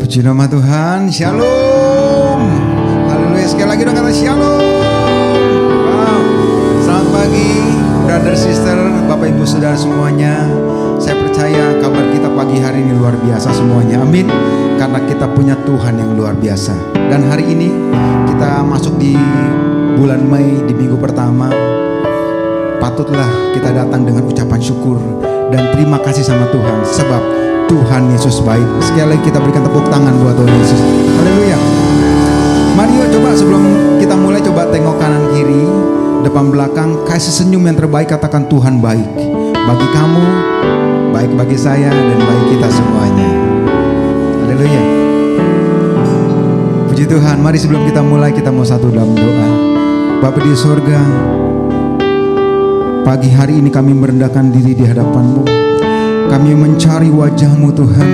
Puji nama Tuhan, Shalom. Haleluya, sekali lagi dong kata Shalom. Wow, selamat pagi brother, sister, bapak ibu saudara semuanya. Saya percaya kabar kita pagi hari ini luar biasa semuanya, amin. Karena kita punya Tuhan yang luar biasa. Dan hari ini kita masuk di bulan Mei, di minggu pertama. Patutlah kita datang dengan ucapan syukur dan terima kasih sama Tuhan, sebab Tuhan Yesus baik. Sekali lagi kita berikan tepuk tangan buat Tuhan Yesus. Haleluya. Mari yuk coba sebelum kita mulai, coba tengok kanan kiri, depan belakang, kasih senyum yang terbaik, katakan Tuhan baik. Bagi kamu, baik bagi saya, dan bagi kita semuanya. Haleluya. Puji Tuhan. Mari sebelum kita mulai, kita mau satu dalam doa. Bapa di surga, pagi hari ini kami merendahkan diri di hadapan-Mu. Kami mencari wajah-Mu Tuhan.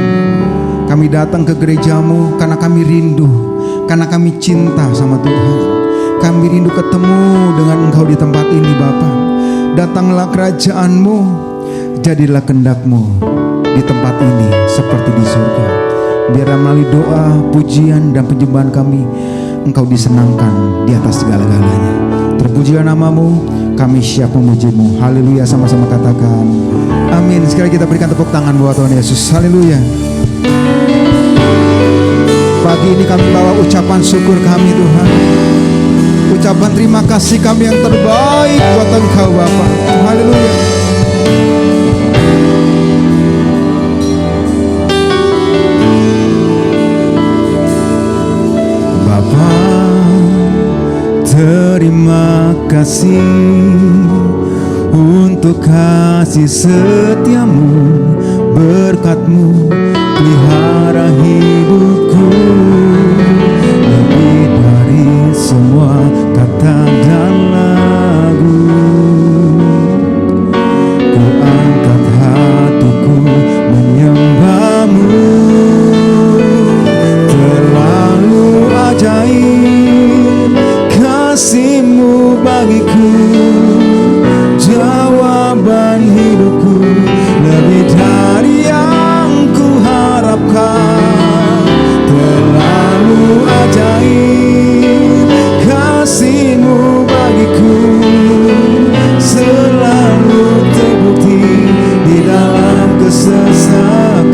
Kami datang ke gereja-Mu karena kami rindu, karena kami cinta sama Tuhan. Kami rindu ketemu dengan Engkau di tempat ini Bapa. Datanglah kerajaan-Mu, jadilah kehendak-Mu di tempat ini seperti di surga. Biar melalui doa, pujian, dan penyembahan kami, Engkau disenangkan di atas segala-galanya. Terpujilah nama-Mu, kami siap memuji-Mu. Haleluya, sama-sama katakan amin. Sekali kita berikan tepuk tangan buat Tuhan Yesus. Haleluya. Pagi ini kami bawa ucapan syukur kami Tuhan, ucapan terima kasih kami yang terbaik buat Engkau Bapa. Haleluya. Bapa, terima kasih untuk kasih setiamu, berkat-Mu pelihara hidupku, lebih dari semua kata dan lagu. Ku angkat hatiku menyembah-Mu, terlalu ajaib kasih-Mu bagiku, jawaban hidupku, lebih dari yang ku harapkan. Terlalu ajaib kasih-Mu bagiku, selalu terbukti di dalam kesesakan.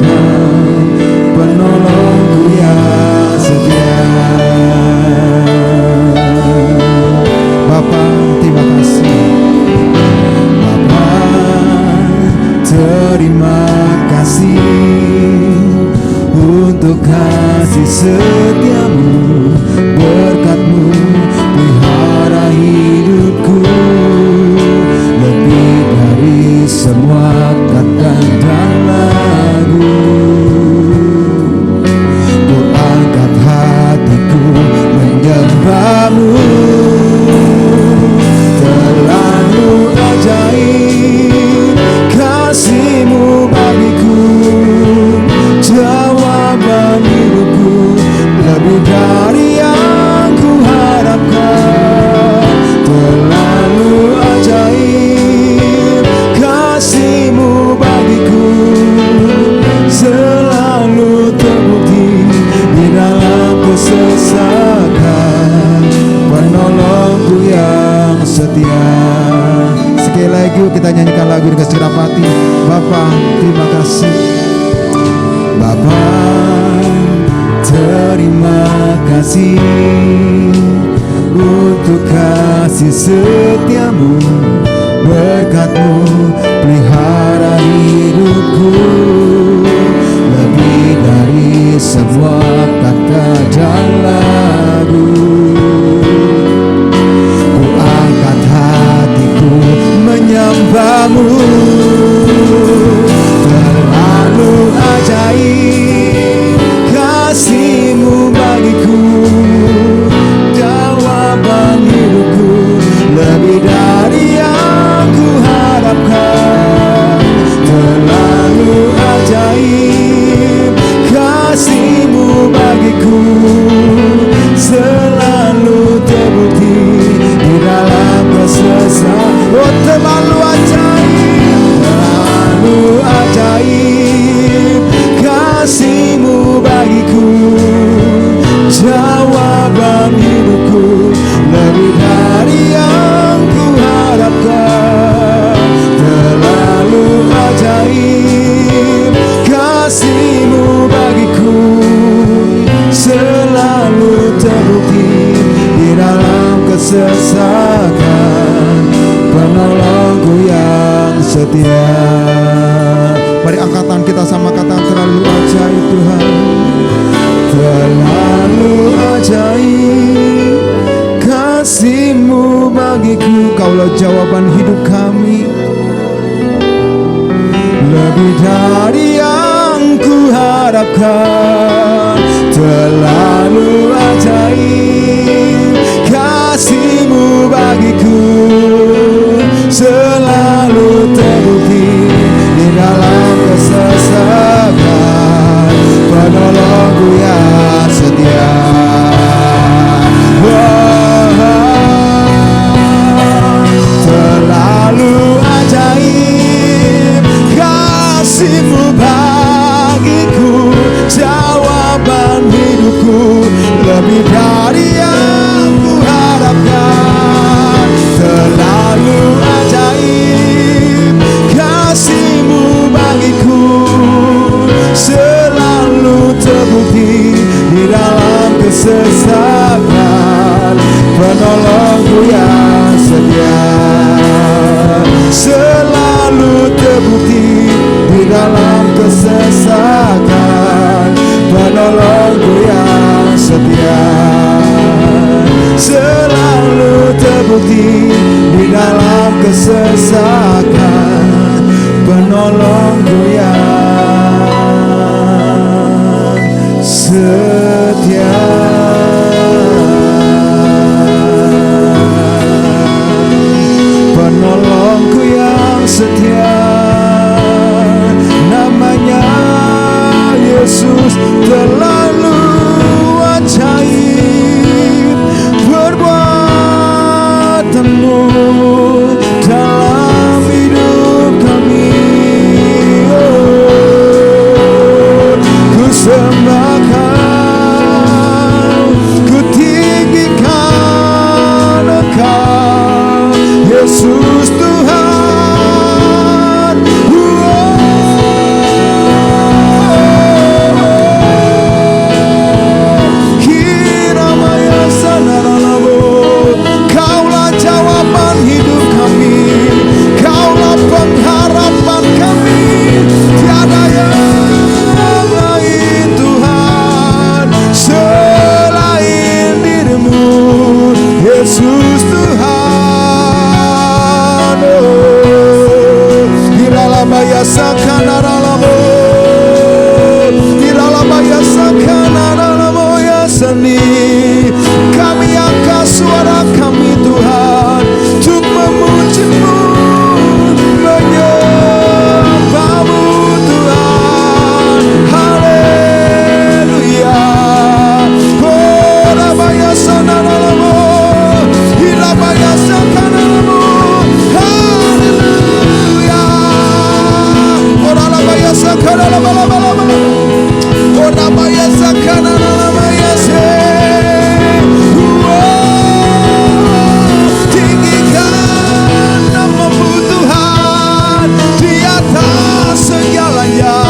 Penolongku yang setia. Bapa, terima kasih. Terima kasih untuk kasih setiamu, berkat-Mu pelihara hidupku, lebih dari semua kata dan lagu. Ku angkat hatiku menyembah-Mu, terlalu ajaib kasih-Mu bagiku, jawaban hidupku, lebih kasih untuk kasih setiamu, berkat-Mu pelihara hidupku, lebih dari semua kata dan lagu. Ku angkat hatiku menyembah-Mu, terlalu ajaib kasih-Mu bagiku, jawaban hidupku, lebih dari yang ku harapkan. Terlalu ajaib kasih-Mu bagiku, selalu terbukti di dalam kesesakan. Oh, terlalu ajaib, terlalu ajaib kasih-Mu bagiku, jawaban hidupku, lebih dari yang ku harapkan. Terlalu ajaib kasih-Mu bagiku, selalu terbukti di dalam kesesakan, penolongku yang setia. Mari angkatan kita sama kata terlalu ajaib Tuhan. Terlalu ajaib kasih-Mu bagiku, Kaulah jawaban hidup kami, lebih dari yang ku harapkan. Terlalu ajaib kasih-Mu bagiku, selalu terbukti di dalam kesesakan, penolongku yang setia. Terlalu ajaib kasih-Mu bagiku, jawaban hidupku, lebih dari yang ku harapkan. Terlalu ajaib kasih-Mu bagiku, selalu terbukti di dalam kesesakan, penolongku yang setia. Selalu terbukti di dalam kesesakan, penolongku yang setia. Selalu terbukti di dalam kesesakan, penolongku yang setia. Penolongku yang setia, namanya Yesus. Terlalu ajaib perbuatan-Mu dalam hidup kami. Oh, ku sembahkan, ku tinggikan Engkau, Yesus Tuhan. Kiramaya sanaralamu, Kaulah jawaban hidup kami, Kaulah pengharapan kami, tiada yang lain Tuhan selain diri-Mu, Yesus Tuhan. Hiralabaya sakanaralamu, hiralabaya sakanaralamu ya seni. Kami angkat suara kami Tuhan, untuk memuji-Mu, menyembah-Mu Tuhan. Haleluya. Oh, rabaya sanaralamu, hirabaya sakanaralamu. Haleluya. Oh, rabaya sakanaralamu, oh, rabaya sakanaralamu ya se. Tinggikan nama-Mu Tuhan di atas segalanya,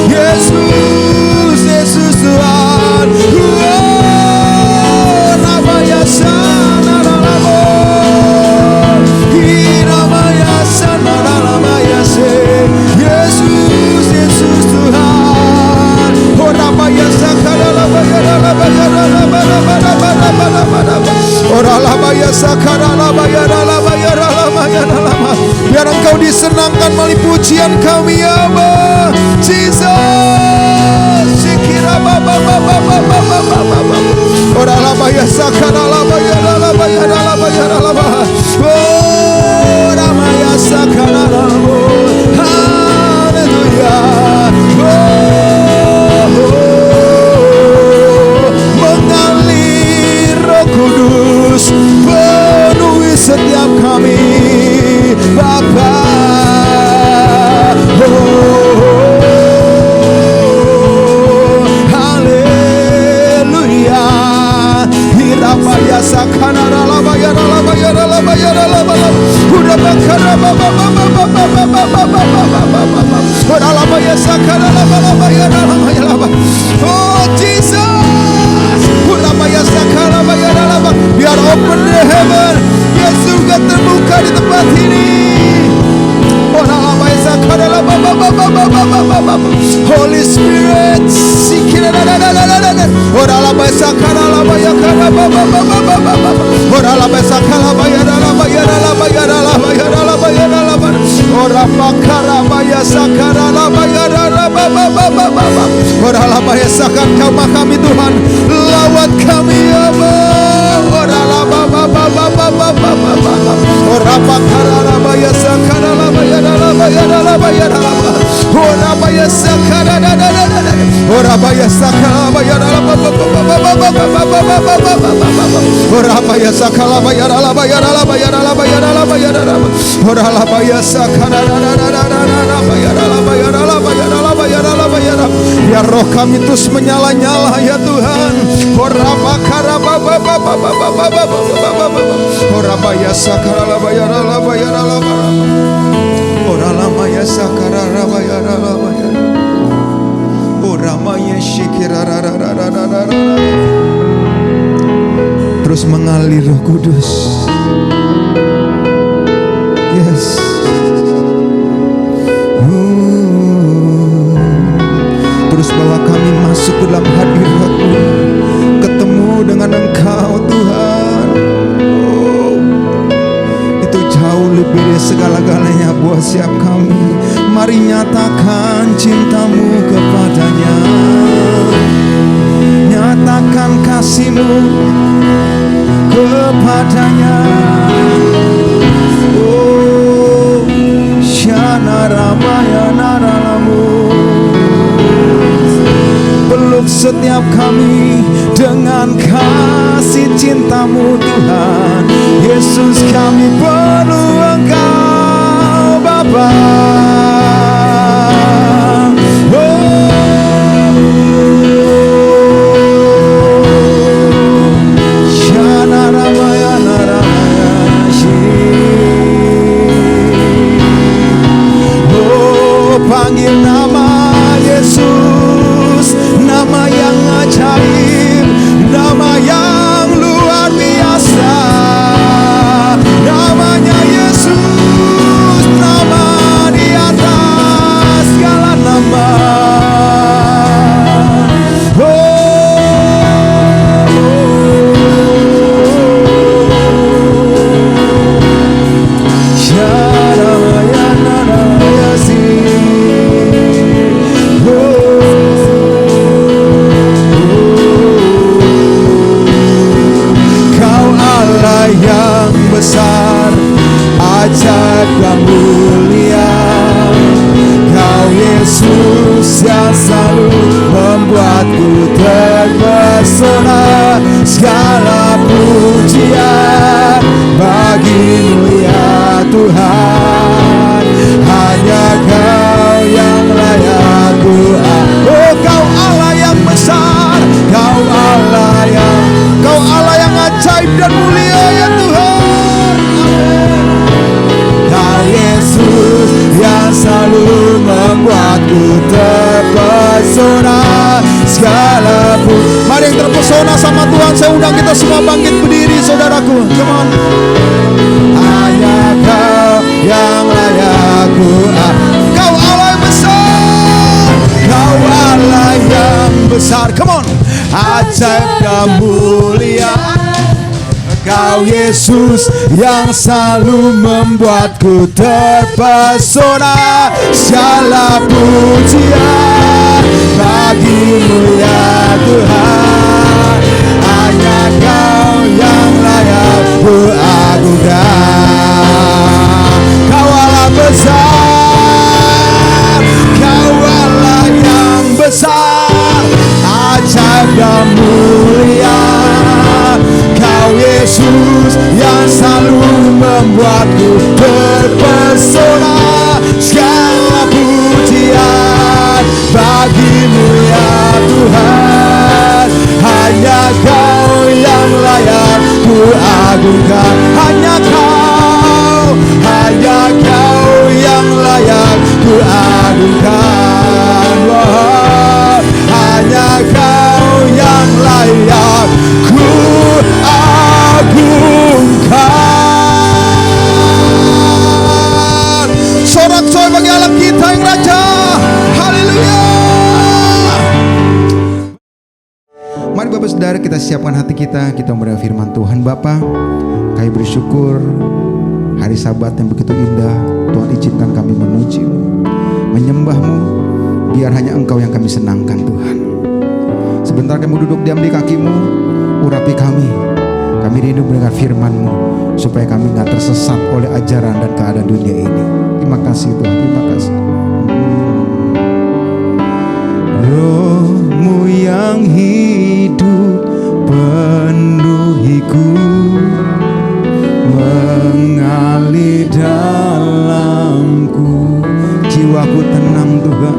Yesus, Yesus Tuhan. Jamah kami Tuhan, lawat kami ya biar roh kami terus menyala-nyala ya Tuhan. Terus mengalir Roh Kudus. Yes. Terus bawa kami masuk ke dalam hadirat-Mu, ketemu dengan Engkau Tuhan. Itu jauh lebih dari segala-galanya buat setiap kami. Mari nyatakan cinta-Mu kepadanya, nyatakan kasih-Mu kepadanya. Oh, Syana Ramaya Naralamu, peluk setiap kami dengan kasih cinta-Mu Tuhan. Yesus, kami perlu Engkau Bapa. Panggil nama Yesus, nama yang ajaib, nama yang luar biasa. Namanya Yesus, nama di atas segala nama. Yang besar, ajaib dan mulia, Kau Yesus yang selalu membuatku terpesona. Segala pujian bagi-Mu ya Tuhan, hanya Kau yang layak doa. Oh, Kau Allah yang besar, Kau Allah yang ajaib dan mulia ya Tuhan. Kau Yesus yang selalu membuatku terpesona. Segala pun, mari yang terpesona sama Tuhan, saya undang kita semua bangkit berdiri saudaraku. Come on. Hanya Kau yang layak doa. Kau Allah yang besar, Kau Allah yang besar. Come on. Ajaib dan mulia, Kau Yesus yang selalu membuatku terpesona. Segala pujian bagi-Mu ya Tuhan, hanya Kau yang layak ku agungkan. Kau Allah besar, Kau Allah yang besar, ajaib dan mulia, Kau Yesus yang selalu membuatku terpesona. Segala pujian bagi-Mu ya Tuhan, hanya Kau yang layak ku agungkan. Hanya Kau yang layak ku agungkan. Wow. Hanya Kau yang layak ku agungkan. Sorak-sorai bagi Allah kita yang Raja. Haleluya. Mari Bapak Saudara, kita siapkan hati kita memberi firman Tuhan. Bapa, kami bersyukur hari Sabat yang begitu indah. Tuhan izinkan kami memuji-Mu, menyembah-Mu, biar hanya Engkau yang kami senangkan Tuhan. Sebentar kami duduk diam di kaki-Mu, urapi kami. Kami rindu mendengar firman-Mu, supaya kami gak tersesat oleh ajaran dan keadaan dunia ini. Terima kasih Tuhan, terima kasih. Roh-Mu yang hidup penuhiku, mengalir dalamku. Jiwaku tenang Tuhan,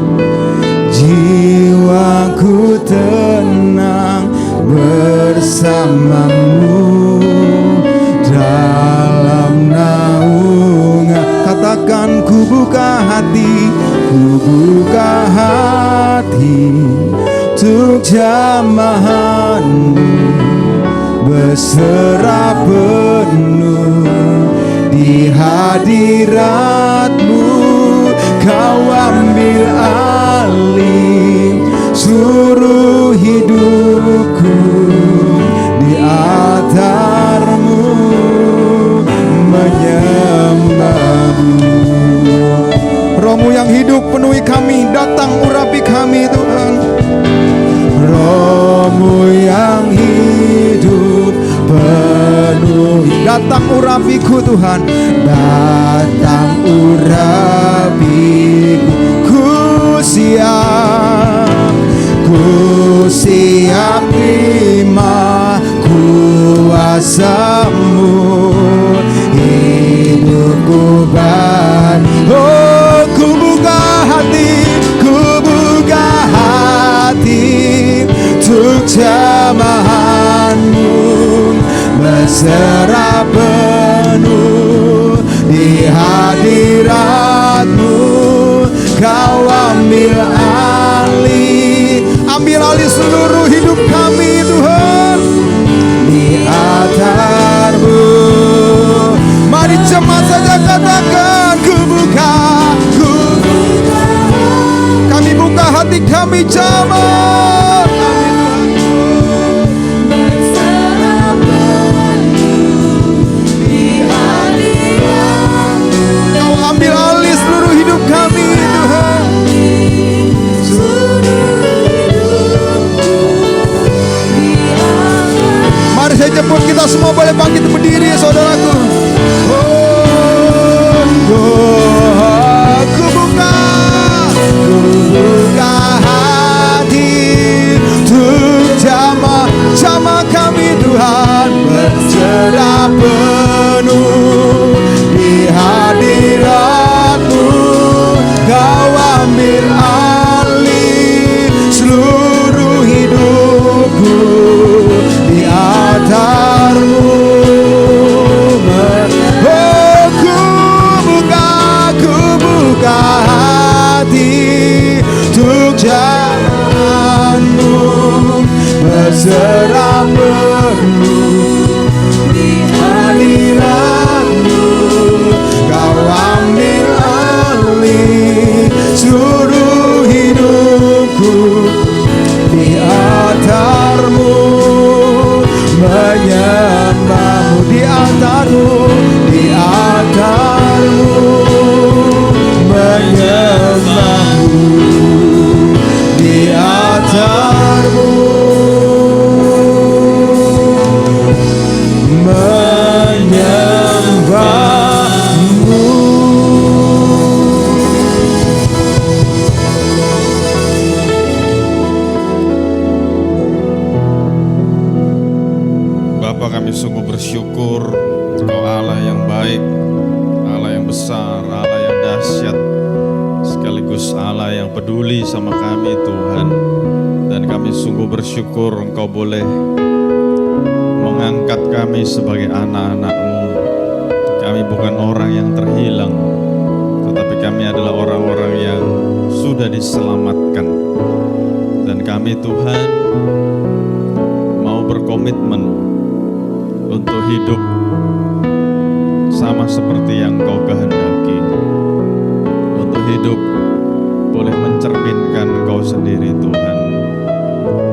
jiwaku tenang bersama-Mu dalam naungan. Katakan, ku buka hati untuk jamahan-Mu, berserah penuh di hadirat-Mu. Kau ambil alih seluruh hidupku, di altar-Mu menyembah-Mu. Roh-Mu yang hidup penuhi kami, datang urapi kami Tuhan. Roh-Mu yang hidup penuhi, datang urapiku Tuhan, datang urapiku. Ku siap terima kuasa-Mu, hidupku ku buka hati untuk jamahan-Mu, berserah penuh di hadirat-Mu. Kau ambil alih seluruh hidup kami Tuhan, di altar-Mu. Mari jemaat saja katakan, kami buka hati kami jemaat. Kau ambil alih seluruh hidup kami Tuhan. Mari saya jemput, kita semua boleh bangkit berdiri saudaraku. Ku buka hati untuk jamaah kami Tuhan, berserah penuh di hadirat-Mu. Kau ambil alih seluruh hidupku, di altar-Mu. Ku buka hati untuk jamahan-Mu, berserah penuh di hadirat-Mu. Kau ambil alih seluruh hidupku, di altar-Mu menyembah-Mu, di altar-Mu, di altar-Mu menyembah-Mu, di altar-Mu menyembah-Mu. Bapa, kami sungguh bersyukur Engkau Allah yang baik, Allah yang besar, Allah yang dahsyat, sekaligus Allah yang peduli sama kami Tuhan. Dan kami sungguh bersyukur Engkau boleh mengangkat kami sebagai anak-anak-Mu. Kami bukan orang yang terhilang, tetapi kami adalah orang-orang yang sudah diselamatkan. Dan kami Tuhan mau berkomitmen untuk hidup sama seperti yang Kau kehendaki, untuk hidup boleh mencerminkan Engkau sendiri Tuhan.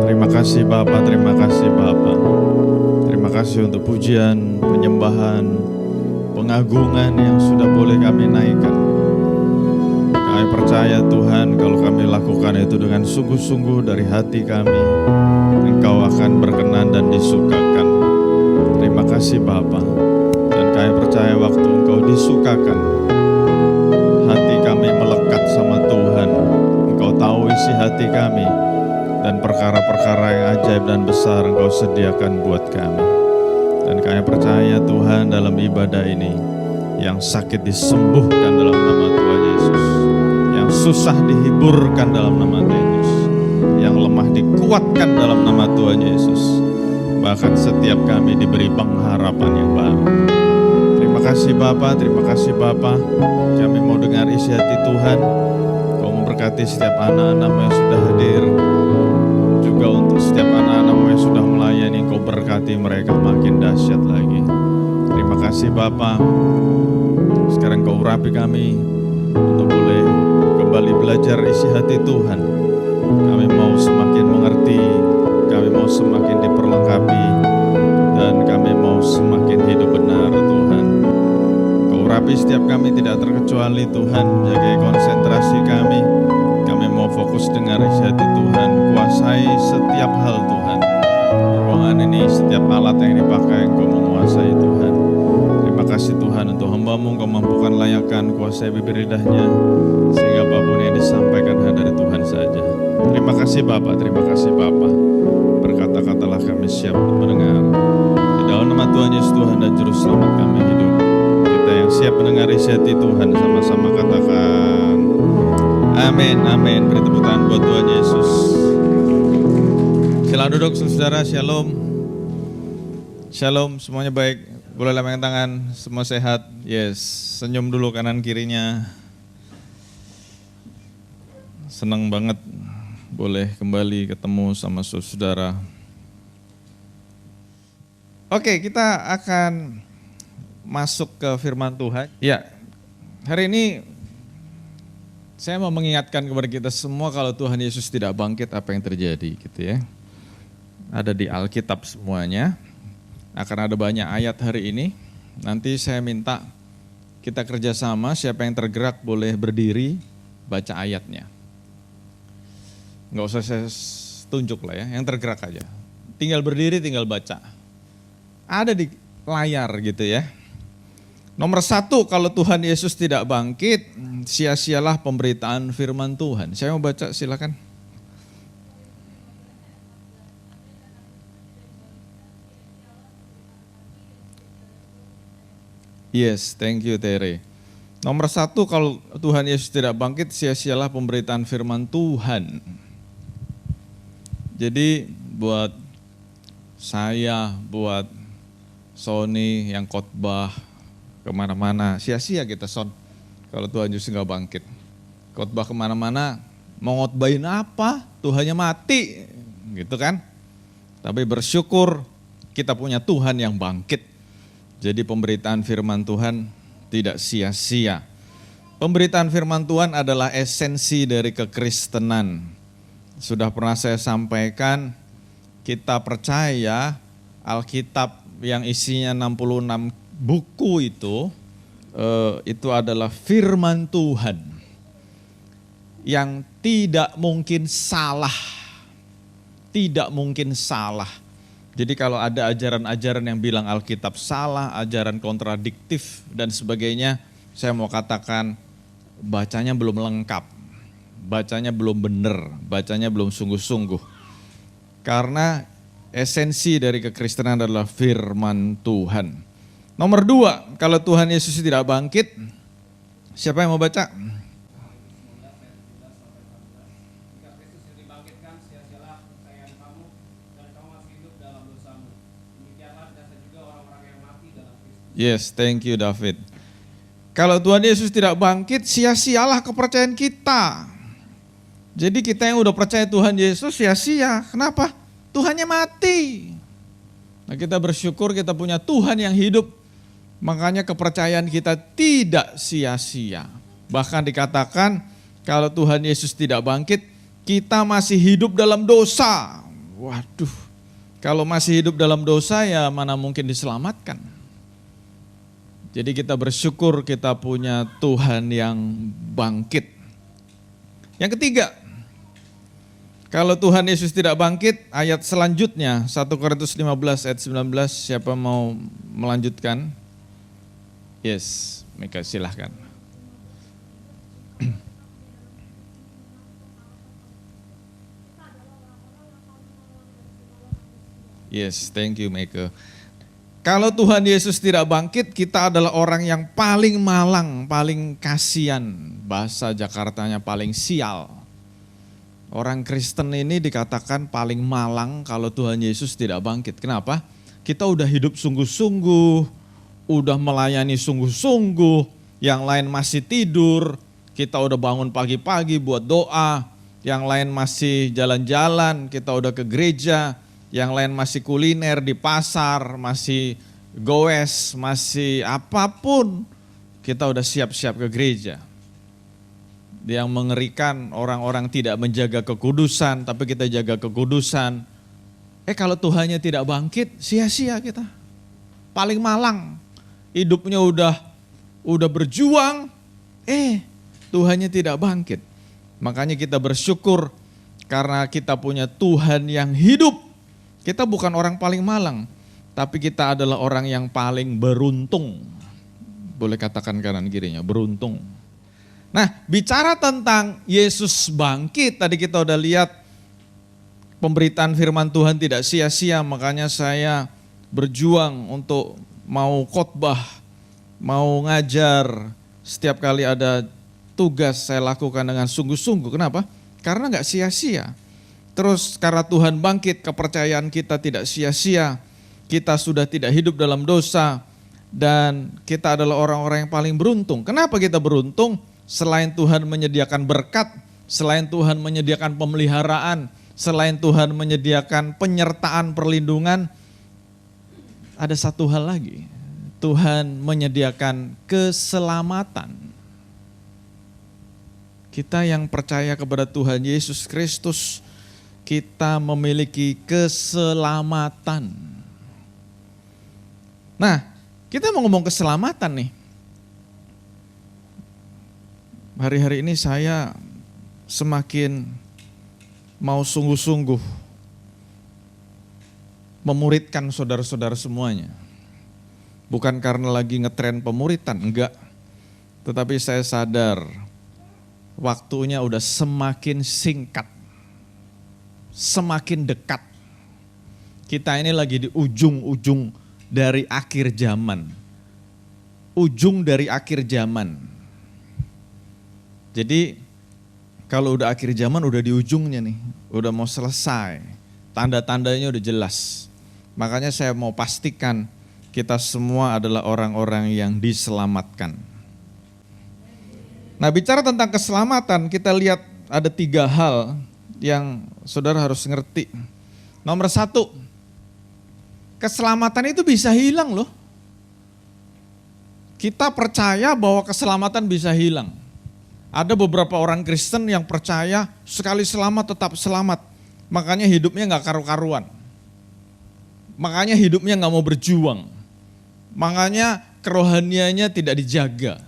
Terima kasih Bapa, terima kasih Bapa. Terima kasih untuk pujian, penyembahan, pengagungan yang sudah boleh kami naikkan. Kami percaya Tuhan kalau kami lakukan itu dengan sungguh-sungguh dari hati kami, Engkau akan berkenan dan disukakan. Terima kasih Bapa. Dan kami percaya waktu Engkau disukakan, hati kami melekat sama Tuhan. Engkau tahu isi hati kami, dan perkara-perkara yang ajaib dan besar Engkau sediakan buat kami. Dan kami percaya Tuhan dalam ibadah ini, yang sakit disembuhkan dalam nama Tuhan Yesus, yang susah dihiburkan dalam nama Tuhan Yesus, yang lemah dikuatkan dalam nama Tuhan Yesus. Bahkan setiap kami diberi pengharapan yang baru. Terima kasih Bapa, terima kasih Bapa. Kami mau dengar isi hati Tuhan. Kau memberkati setiap anak-anak-Mu yang sudah hadir, juga untuk setiap anak-anak-Mu yang sudah melayani. Kau berkati mereka makin dahsyat lagi. Terima kasih Bapa. Sekarang Kau urapi kami untuk boleh kembali belajar isi hati Tuhan. Kami mau semakin mengerti, kami mau semakin diperlengkapi, dan kami mau semakin hidup benar Tuhan. Kau urapi setiap kami tidak terkecuali Tuhan, jaga konsentrasi kami. Kami mau fokus dengar isi hati Tuhan, kuasai setiap hal Tuhan. Ruangan ini setiap alat yang dipakai Engkau menguasai Tuhan. Terima kasih Tuhan untuk hamba-Mu, Engkau mampukan layakan, kuasai bibir lidahnya, sehingga apapun yang disampaikan hanya dari Tuhan saja. Terima kasih Bapa, terima kasih Bapa. Berkata-katalah kami siap untuk mendengar. Di dalam nama Tuhan Yesus Tuhan dan Juru Selamat kami hidup. Kita yang siap mendengar isi hati Tuhan sama-sama katakan amin, amin. Beri tepuk tangan buat Tuhan Yesus. Silakan duduk saudara, shalom. Shalom, semuanya baik. Boleh lambaikan tangan, semua sehat. Yes, senyum dulu kanan kirinya. Senang banget boleh kembali ketemu sama saudara. Oke, kita akan masuk ke firman Tuhan. Ya, hari ini saya mau mengingatkan kepada kita semua kalau Tuhan Yesus tidak bangkit, apa yang terjadi gitu ya. Ada di Alkitab semuanya. Akan ada banyak ayat hari ini. Nanti saya minta kita kerjasama, siapa yang tergerak boleh berdiri baca ayatnya. Nggak usah saya tunjuk lah ya, yang tergerak aja. Tinggal berdiri, tinggal baca. Ada di layar gitu ya. Nomor 1, kalau Tuhan Yesus tidak bangkit, sia-sialah pemberitaan firman Tuhan. Saya mau baca, silakan. Yes, thank you Tere. Nomor 1, kalau Tuhan Yesus tidak bangkit, sia-sialah pemberitaan firman Tuhan. Jadi buat saya, buat Sony yang khotbah kemana-mana, sia-sia kita Son. Kalau Tuhan Yesus nggak bangkit, khotbah kemana-mana, mau ngotbahin apa? Tuhannya mati, gitu kan? Tapi bersyukur kita punya Tuhan yang bangkit. Jadi pemberitaan firman Tuhan tidak sia-sia. Pemberitaan firman Tuhan adalah esensi dari kekristenan. Sudah pernah saya sampaikan, kita percaya Alkitab yang isinya 66 buku itu adalah firman Tuhan yang tidak mungkin salah. Tidak mungkin salah. Jadi kalau ada ajaran-ajaran yang bilang Alkitab salah, ajaran kontradiktif dan sebagainya, saya mau katakan bacanya belum lengkap, bacanya belum benar, bacanya belum sungguh-sungguh. Karena esensi dari kekristenan adalah firman Tuhan. Nomor 2, kalau Tuhan Yesus tidak bangkit, siapa yang mau baca? Yes, thank you David. Kalau Tuhan Yesus tidak bangkit, sia-sialah kepercayaan kita. Jadi kita yang udah percaya Tuhan Yesus sia-sia. Kenapa? Tuhannya mati. Nah, kita bersyukur kita punya Tuhan yang hidup. Makanya kepercayaan kita tidak sia-sia. Bahkan dikatakan kalau Tuhan Yesus tidak bangkit, kita masih hidup dalam dosa. waduh, kalau masih hidup dalam dosa ya mana mungkin diselamatkan. Jadi kita bersyukur kita punya Tuhan yang bangkit. Yang ketiga, kalau Tuhan Yesus tidak bangkit, ayat selanjutnya 1 Korintus 15 ayat 19, siapa mau melanjutkan? Yes, Mika silahkan. Yes, thank you Mika. Kalau Tuhan Yesus tidak bangkit, kita adalah orang yang paling malang, paling kasihan. Bahasa Jakartanya paling sial. Orang Kristen ini dikatakan paling malang kalau Tuhan Yesus tidak bangkit. Kenapa? Kita udah hidup sungguh-sungguh, udah melayani sungguh-sungguh, yang lain masih tidur, kita udah bangun pagi-pagi buat doa, yang lain masih jalan-jalan, kita udah ke gereja, yang lain masih kuliner di pasar, masih goes, masih apapun, kita udah siap-siap ke gereja. Yang mengerikan orang-orang tidak menjaga kekudusan, tapi kita jaga kekudusan. Kalau Tuhannya tidak bangkit, sia-sia kita. Paling malang, hidupnya udah berjuang, Tuhannya tidak bangkit. Makanya kita bersyukur karena kita punya Tuhan yang hidup. Kita bukan orang paling malang, tapi kita adalah orang yang paling beruntung. Boleh katakan kanan kirinya, beruntung. Nah, bicara tentang Yesus bangkit, tadi kita udah lihat pemberitaan firman Tuhan tidak sia-sia, makanya saya berjuang untuk mau khotbah, mau ngajar, setiap kali ada tugas saya lakukan dengan sungguh-sungguh. Kenapa? Karena gak sia-sia. Terus karena Tuhan bangkit, kepercayaan kita tidak sia-sia, kita sudah tidak hidup dalam dosa, dan kita adalah orang-orang yang paling beruntung. Kenapa kita beruntung? Selain Tuhan menyediakan berkat, selain Tuhan menyediakan pemeliharaan, selain Tuhan menyediakan penyertaan perlindungan, ada satu hal lagi, Tuhan menyediakan keselamatan. Kita yang percaya kepada Tuhan Yesus Kristus, kita memiliki keselamatan. Nah, kita mau ngomong keselamatan nih. Hari-hari ini saya semakin mau sungguh-sungguh memuridkan saudara-saudara semuanya. Bukan karena lagi ngetren pemuritan, enggak. Tetapi saya sadar waktunya udah semakin singkat, semakin dekat. Kita ini lagi di ujung-ujung dari akhir zaman. Ujung dari akhir zaman. Jadi kalau udah akhir zaman udah di ujungnya nih, udah mau selesai. Tanda-tandanya udah jelas. Makanya saya mau pastikan kita semua adalah orang-orang yang diselamatkan. Nah, bicara tentang keselamatan, kita lihat ada 3 hal yang saudara harus ngerti. Nomor 1, keselamatan itu bisa hilang loh. Kita percaya bahwa keselamatan bisa hilang. Ada beberapa orang Kristen yang percaya sekali selamat tetap selamat. Makanya hidupnya gak karu-karuan. Makanya hidupnya gak mau berjuang. Makanya kerohaniannya tidak dijaga.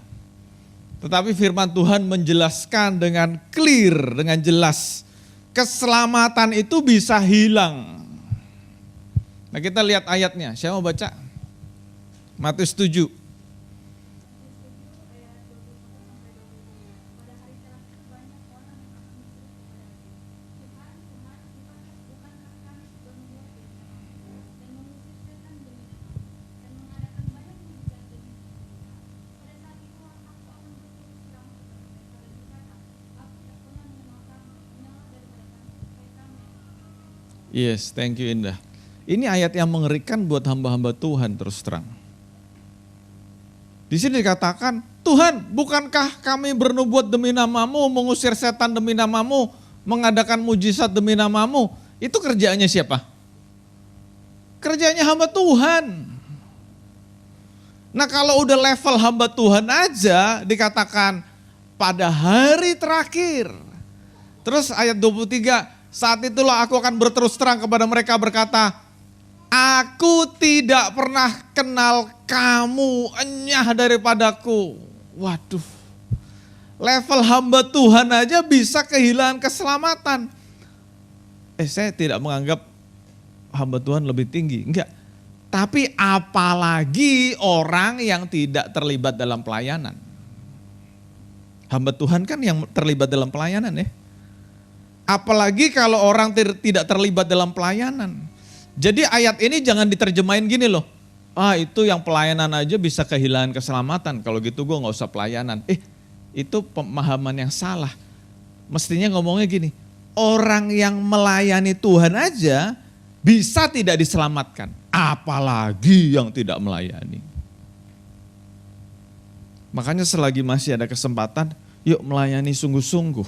Tetapi firman Tuhan menjelaskan dengan clear, dengan jelas. Keselamatan itu bisa hilang. Nah, kita lihat ayatnya. Saya mau baca. Matius 7. Yes, thank you Indah. Ini ayat yang mengerikan buat hamba-hamba Tuhan terus terang. Di sini dikatakan, Tuhan, bukankah kami bernubuat demi namamu, mengusir setan demi namamu, mengadakan mujizat demi namamu? Itu kerjaannya siapa? Kerjaannya hamba Tuhan. Nah, kalau udah level hamba Tuhan aja dikatakan pada hari terakhir. Terus ayat 23, Saat itulah aku akan berterus terang kepada mereka berkata, aku tidak pernah kenal kamu, enyah daripadaku. Waduh, level hamba Tuhan aja bisa kehilangan keselamatan. Saya tidak menganggap hamba Tuhan lebih tinggi, enggak. Tapi apalagi orang yang tidak terlibat dalam pelayanan. Hamba Tuhan kan yang terlibat dalam pelayanan ya. Apalagi kalau orang tidak terlibat dalam pelayanan. Jadi ayat ini jangan diterjemahin gini loh. Itu yang pelayanan aja bisa kehilangan keselamatan. Kalau gitu gue gak usah pelayanan. Itu pemahaman yang salah. Mestinya ngomongnya gini. Orang yang melayani Tuhan aja bisa tidak diselamatkan. Apalagi yang tidak melayani. Makanya selagi masih ada kesempatan, yuk melayani sungguh-sungguh.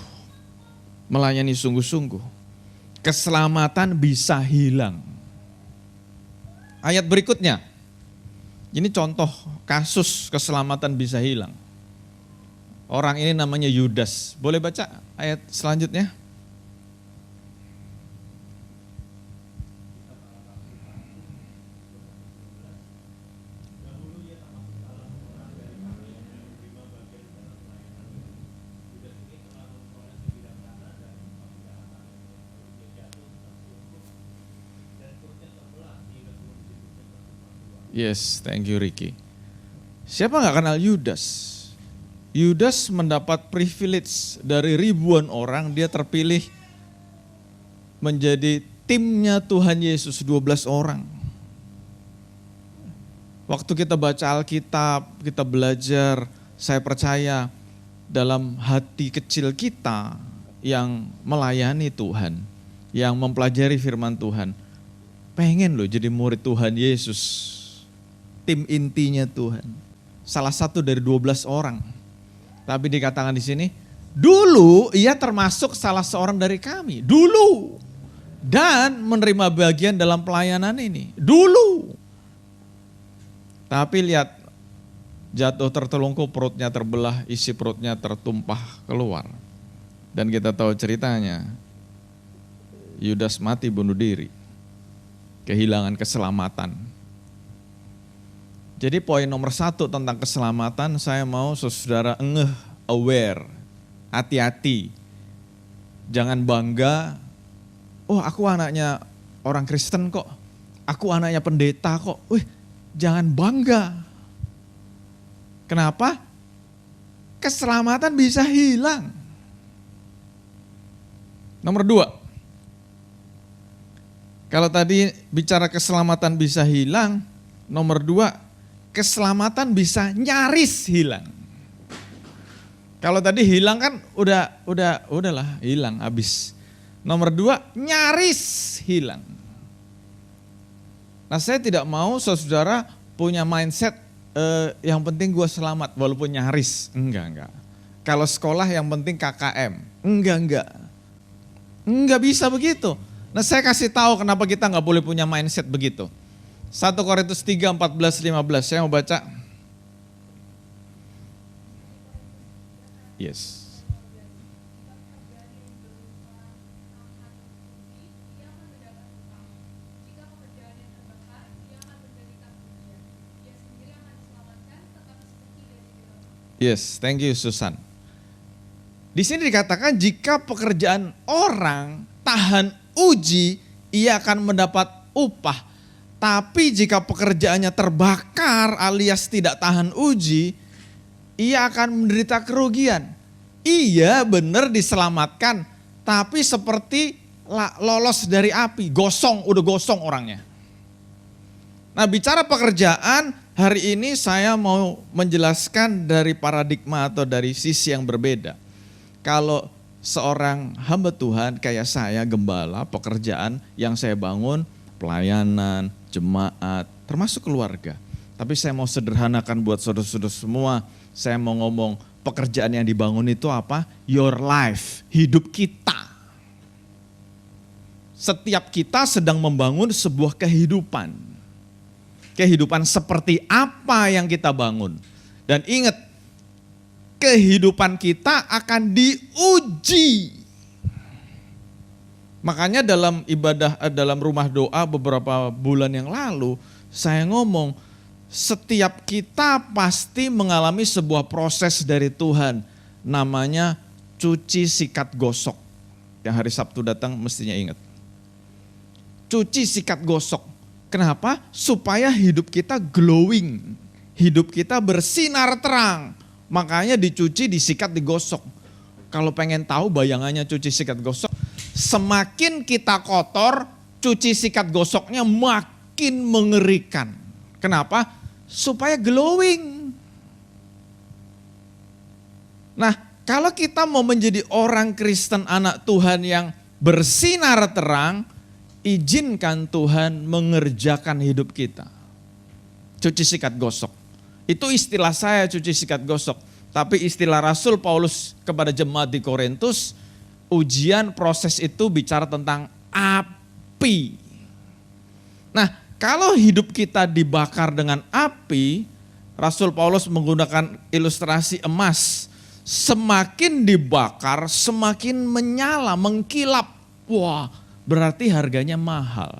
Melayani sungguh-sungguh. Keselamatan bisa hilang. Ayat berikutnya. Ini contoh kasus keselamatan bisa hilang. Orang ini namanya Yudas. Boleh baca ayat selanjutnya? Yes, thank you Ricky. Siapa gak kenal Yudas? Yudas mendapat privilege dari ribuan orang, dia terpilih menjadi timnya Tuhan Yesus 12 orang. Waktu kita baca Alkitab, kita belajar, saya percaya dalam hati kecil kita yang melayani Tuhan, yang mempelajari firman Tuhan, pengen loh jadi murid Tuhan Yesus. Tim intinya Tuhan. Salah satu dari 12 orang. Tapi dikatakan di sini, dulu ia termasuk salah seorang dari kami. Dulu. Dan menerima bagian dalam pelayanan ini. Dulu. Tapi lihat, jatuh tertelungkup, perutnya terbelah, isi perutnya tertumpah keluar. Dan kita tahu ceritanya. Yudas mati bunuh diri. Kehilangan keselamatan. Jadi poin nomor 1 tentang keselamatan, saya mau saudara aware, hati-hati. Jangan bangga, aku anaknya orang Kristen kok, aku anaknya pendeta kok. Jangan bangga. Kenapa? Keselamatan bisa hilang. Nomor 2, kalau tadi bicara keselamatan bisa hilang, nomor 2, keselamatan bisa nyaris hilang. Kalau tadi hilang kan udahlah hilang habis. Nomor 2, nyaris hilang. Nah, saya tidak mau saudara punya mindset yang penting gue selamat walaupun nyaris. Enggak. Kalau sekolah yang penting KKM. Enggak. Enggak bisa begitu. Nah, saya kasih tahu kenapa kita nggak boleh punya mindset begitu. 1 Korintus 3, 14, 15, saya mau baca. Yes. Yes, thank you Susan. Di sini dikatakan jika pekerjaan orang tahan uji, ia akan mendapat upah. Tapi jika pekerjaannya terbakar alias tidak tahan uji, ia akan menderita kerugian. Iya benar diselamatkan, tapi seperti lolos dari api, udah gosong orangnya. Nah, bicara pekerjaan, hari ini saya mau menjelaskan dari paradigma atau dari sisi yang berbeda. Kalau seorang hamba Tuhan kayak saya, gembala, pekerjaan yang saya bangun, pelayanan, jemaat, termasuk keluarga. Tapi saya mau sederhanakan buat saudara-saudara semua. Saya mau ngomong pekerjaan yang dibangun itu apa? Your life, hidup kita. Setiap kita sedang membangun sebuah kehidupan. Kehidupan seperti apa yang kita bangun. Dan ingat, kehidupan kita akan diuji. Makanya dalam ibadah, dalam rumah doa beberapa bulan yang lalu, saya ngomong, setiap kita pasti mengalami sebuah proses dari Tuhan, namanya cuci sikat gosok. Yang hari Sabtu datang mestinya ingat. Cuci sikat gosok. Kenapa? Supaya hidup kita glowing, hidup kita bersinar terang. Makanya dicuci, disikat, digosok. Kalau pengen tahu bayangannya cuci sikat gosok, semakin kita kotor, cuci sikat gosoknya makin mengerikan. Kenapa? Supaya glowing. Nah, kalau kita mau menjadi orang Kristen anak Tuhan yang bersinar terang, izinkan Tuhan mengerjakan hidup kita. Cuci sikat gosok. Itu istilah saya, cuci sikat gosok. Tapi istilah Rasul Paulus kepada jemaat di Korintus, ujian proses itu bicara tentang api. Nah, kalau hidup kita dibakar dengan api, Rasul Paulus menggunakan ilustrasi emas. Semakin dibakar, semakin menyala, mengkilap. Wah, berarti harganya mahal.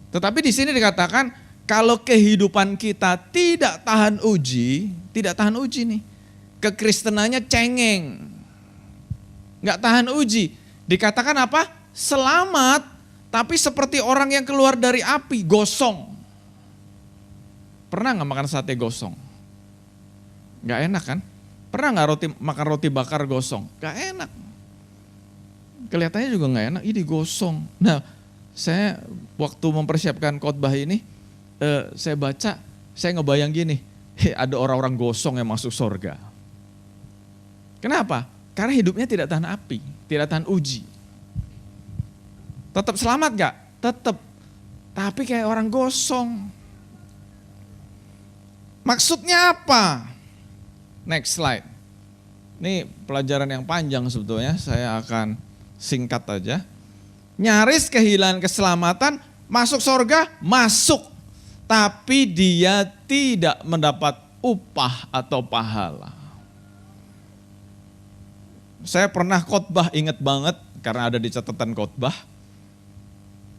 Tetapi di sini dikatakan, kalau kehidupan kita tidak tahan uji nih, kekristenannya cengeng, nggak tahan uji. Dikatakan apa? Selamat, tapi seperti orang yang keluar dari api, gosong. Pernah nggak makan sate gosong? Nggak enak kan? Pernah nggak makan roti bakar gosong? Nggak enak. Kelihatannya juga nggak enak, ini gosong. Nah, saya waktu mempersiapkan khotbah ini, saya baca, saya ngebayang gini, ada orang-orang gosong yang masuk surga. Kenapa? Karena hidupnya tidak tahan api, tidak tahan uji. Tetap selamat gak? Tetap. Tapi kayak orang gosong. Maksudnya apa? Next slide. Ini pelajaran yang panjang sebetulnya, saya akan singkat aja. Nyaris kehilangan keselamatan, masuk surga, masuk. Tapi dia tidak mendapat upah atau pahala. Saya pernah khotbah, ingat banget karena ada di catatan khotbah.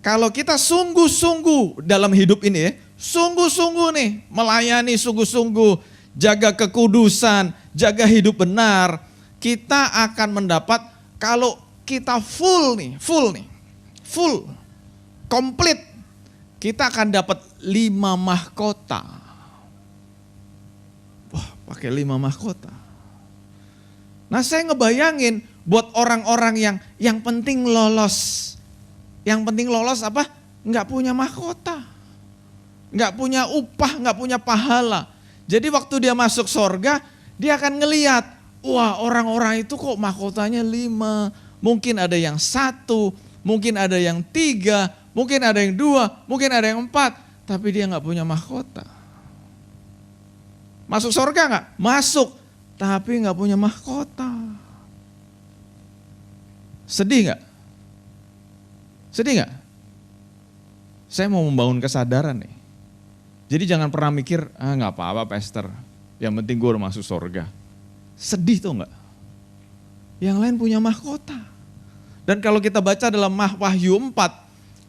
Kalau kita sungguh-sungguh dalam hidup ini ya, sungguh-sungguh nih, melayani sungguh-sungguh, jaga kekudusan, jaga hidup benar, kita akan mendapat, kalau kita full, komplit, kita akan dapat 5 mahkota. Wah, pakai 5 mahkota. Nah, saya ngebayangin buat orang-orang yang penting lolos. Yang penting lolos apa? Nggak punya mahkota. Nggak punya upah, nggak punya pahala. Jadi waktu dia masuk surga, dia akan ngelihat, wah, orang-orang itu kok mahkotanya 5. Mungkin ada yang 1, mungkin ada yang 3, mungkin ada yang 2, mungkin ada yang 4. Tapi dia nggak punya mahkota. Masuk surga nggak? Masuk, tapi nggak punya mahkota. Sedih nggak? Sedih nggak? Saya mau membangun kesadaran nih. Jadi jangan pernah mikir, nggak apa-apa pastor, yang penting gue udah masuk surga. Sedih tuh nggak? Yang lain punya mahkota. Dan kalau kita baca dalam Wahyu 4,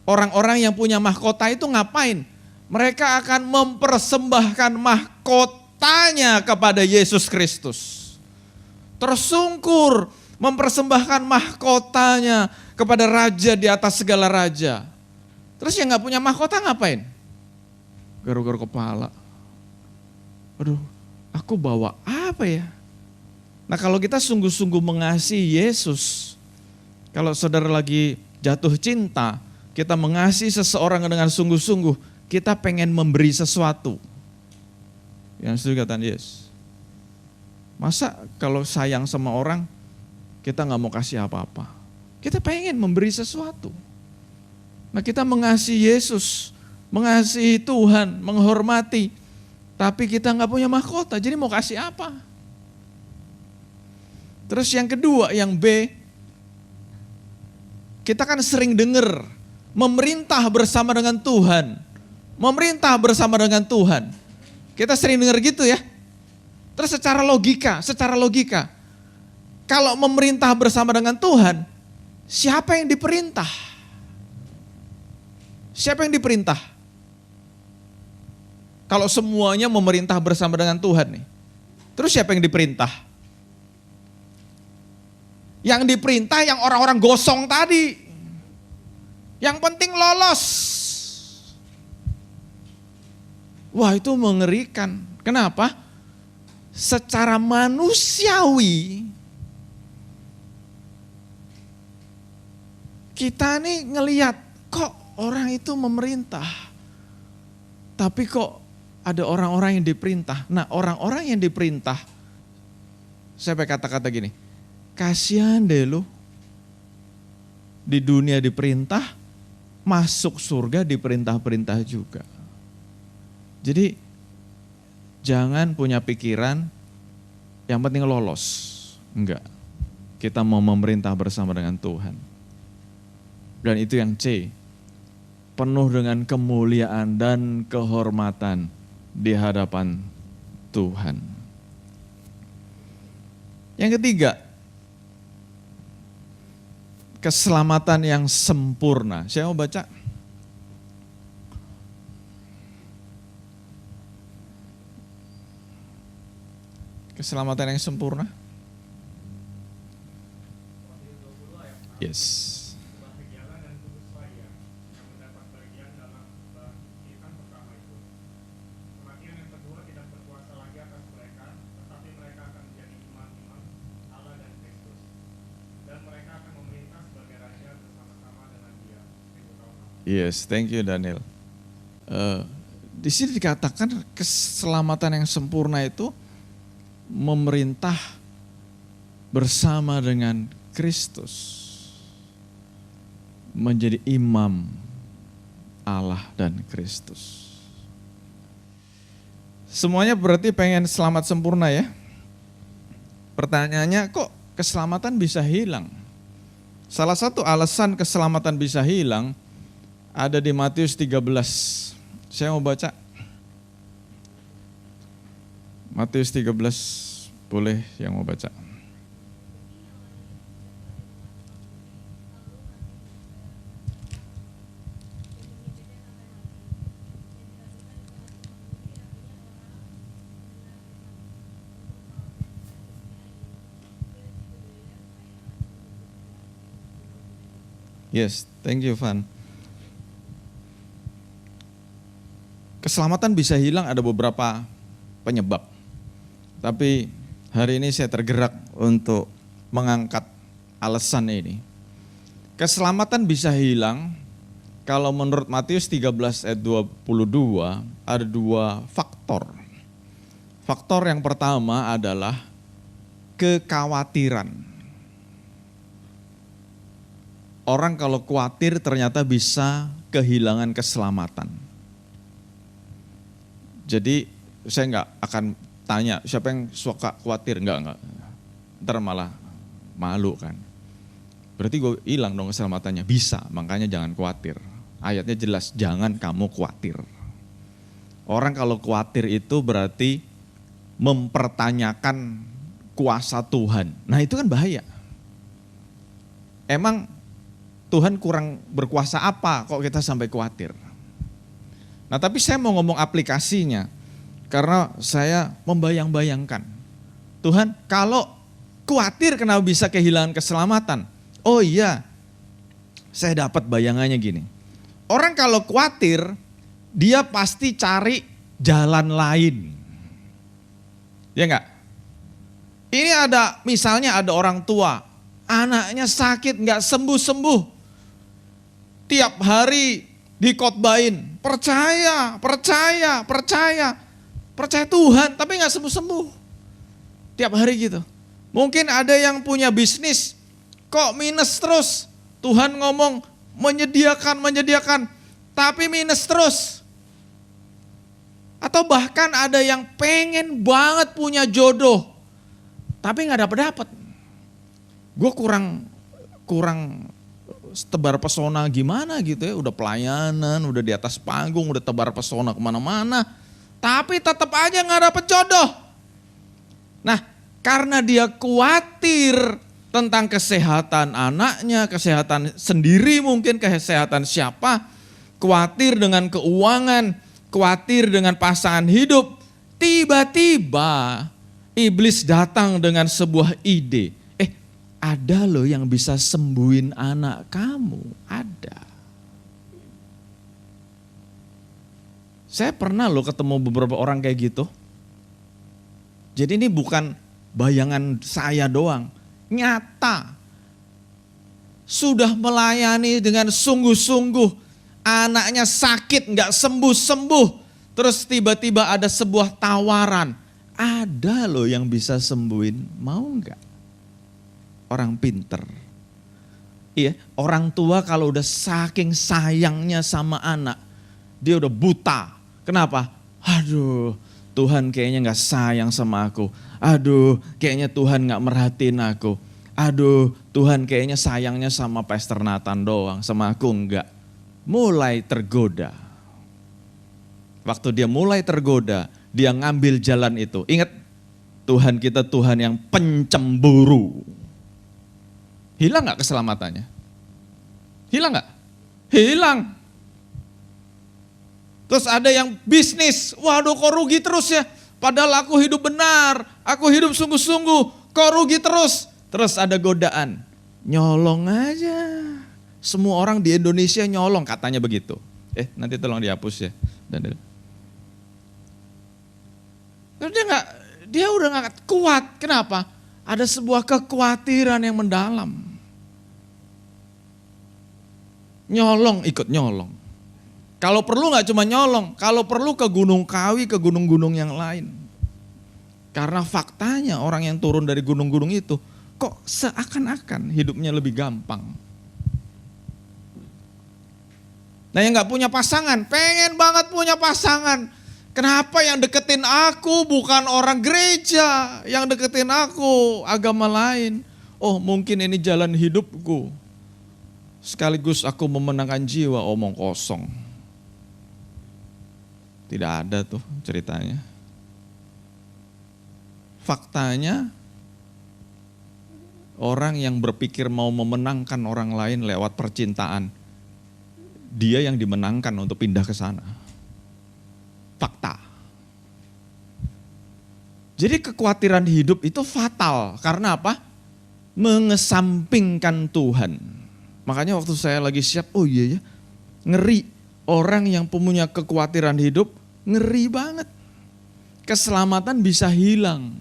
orang-orang yang punya mahkota itu ngapain? Mereka akan mempersembahkan mahkotanya kepada Yesus Kristus. Tersungkur mempersembahkan mahkotanya kepada raja di atas segala raja. Terus yang gak punya mahkota ngapain? Garuk-garuk kepala. Aduh, aku bawa apa ya? Nah, kalau kita sungguh-sungguh mengasihi Yesus, kalau saudara lagi jatuh cinta, kita mengasihi seseorang dengan sungguh-sungguh, kita pengen memberi sesuatu. Yang setuju kata Yesus. Masa kalau sayang sama orang, kita gak mau kasih apa-apa. Kita pengen memberi sesuatu. Nah, kita mengasihi Yesus, mengasihi Tuhan, menghormati. Tapi kita gak punya mahkota, jadi mau kasih apa? Terus yang kedua, yang B, kita kan sering dengar memerintah bersama dengan Tuhan. Memerintah bersama dengan Tuhan. Kita sering dengar gitu ya. Terus secara logika, kalau memerintah bersama dengan Tuhan, siapa yang diperintah? Siapa yang diperintah? Kalau semuanya memerintah bersama dengan Tuhan nih. Terus siapa yang diperintah? Yang diperintah yang orang-orang gosong tadi. Yang penting lolos. Wah, itu mengerikan. Kenapa? Secara manusiawi kita nih ngelihat kok orang itu memerintah. Tapi kok ada orang-orang yang diperintah. Nah, orang-orang yang diperintah, saya pakai kata-kata gini, kasihan deh lu, di dunia diperintah, masuk surga diperintah-perintah juga. Jadi jangan punya pikiran yang penting lolos. Enggak, kita mau memerintah bersama dengan Tuhan. Dan itu yang C, penuh dengan kemuliaan dan kehormatan di hadapan Tuhan. Yang ketiga, keselamatan yang sempurna. Saya mau baca. Keselamatan yang sempurna. Yes. Yes, thank you Daniel. Di sini dikatakan keselamatan yang sempurna itu memerintah bersama dengan Kristus, menjadi imam Allah dan Kristus. Semuanya berarti pengen selamat sempurna ya. Pertanyaannya, kok keselamatan bisa hilang? Salah satu alasan keselamatan bisa hilang ada di Matius 13. Saya mau baca. Matius 13, boleh yang mau baca. Yes, thank you Van. Keselamatan bisa hilang ada beberapa penyebab. Tapi hari ini saya tergerak untuk mengangkat alasan ini. Keselamatan bisa hilang kalau menurut Matius 13 ayat 22 ada dua faktor. Faktor yang pertama adalah kekhawatiran. Orang kalau khawatir ternyata bisa kehilangan keselamatan. Jadi saya nggak akan tanya siapa yang suka khawatir, enggak. Ntar malah malu kan. Berarti gue hilang dong keselamatannya. Bisa, makanya jangan khawatir. Ayatnya jelas, jangan kamu khawatir. Orang kalau khawatir itu berarti mempertanyakan kuasa Tuhan. Nah itu kan bahaya. Emang Tuhan kurang berkuasa apa kok kita sampai khawatir? Nah tapi saya mau ngomong aplikasinya, karena saya membayang-bayangkan. Tuhan kalau khawatir kenapa bisa kehilangan keselamatan? Oh iya, saya dapat bayangannya gini. Orang kalau khawatir, dia pasti cari jalan lain. Ya enggak? Ini ada, misalnya ada orang tua, anaknya sakit enggak sembuh-sembuh. Tiap hari dikotbain, percaya Tuhan, tapi nggak sembuh-sembuh. Tiap hari gitu. Mungkin ada yang punya bisnis, kok minus terus. Tuhan ngomong menyediakan, tapi minus terus. Atau bahkan ada yang pengen banget punya jodoh, tapi nggak dapet. Gue kurang tebar pesona gimana gitu ya, udah pelayanan, udah di atas panggung, udah tebar pesona kemana-mana, tapi tetap aja gak dapet jodoh. Nah karena dia khawatir, tentang kesehatan anaknya, kesehatan sendiri mungkin, kesehatan siapa, khawatir dengan keuangan, khawatir dengan pasangan hidup. Tiba-tiba iblis datang dengan sebuah ide. Ada loh yang bisa sembuhin anak kamu, ada. Saya pernah loh ketemu beberapa orang kayak gitu. Jadi ini bukan bayangan saya doang, nyata. Sudah melayani dengan sungguh-sungguh, anaknya sakit nggak sembuh-sembuh. Terus tiba-tiba ada sebuah tawaran, ada loh yang bisa sembuhin, mau nggak? Orang pinter. Iya, orang tua kalau udah saking sayangnya sama anak, dia udah buta. Kenapa? Aduh, Tuhan kayaknya gak sayang sama aku. Aduh, kayaknya Tuhan gak merhatiin aku. Aduh, Tuhan kayaknya sayangnya sama Pastor Nathan doang, sama aku enggak. Mulai tergoda. Waktu dia mulai tergoda, dia ngambil jalan itu. Ingat, Tuhan kita Tuhan yang pencemburu. Hilang gak keselamatannya? Hilang gak? Hilang. Terus ada yang bisnis, waduh kok rugi terus ya. Padahal aku hidup benar, aku hidup sungguh-sungguh, kok rugi terus. Terus ada godaan, nyolong aja. Semua orang di Indonesia nyolong, katanya begitu. Nanti tolong dihapus ya. Terus dia udah gak kuat, kenapa? Ada sebuah kekhawatiran yang mendalam. Nyolong, ikut nyolong. Kalau perlu gak cuma nyolong, kalau perlu ke Gunung Kawi, ke gunung-gunung yang lain. Karena faktanya orang yang turun dari gunung-gunung itu, kok seakan-akan hidupnya lebih gampang. Nah yang gak punya pasangan, pengen banget punya pasangan. Kenapa yang deketin aku bukan orang gereja, yang deketin aku agama lain. Oh mungkin ini jalan hidupku. Sekaligus aku memenangkan jiwa, omong kosong. Tidak ada tuh ceritanya. Faktanya orang yang berpikir mau memenangkan orang lain lewat percintaan, dia yang dimenangkan untuk pindah ke sana. Fakta. Jadi kekhawatiran hidup itu fatal. Karena apa? Mengesampingkan Tuhan. Makanya waktu saya lagi siap, oh iya ya, ngeri. Orang yang punya kekhawatiran hidup, ngeri banget. Keselamatan bisa hilang.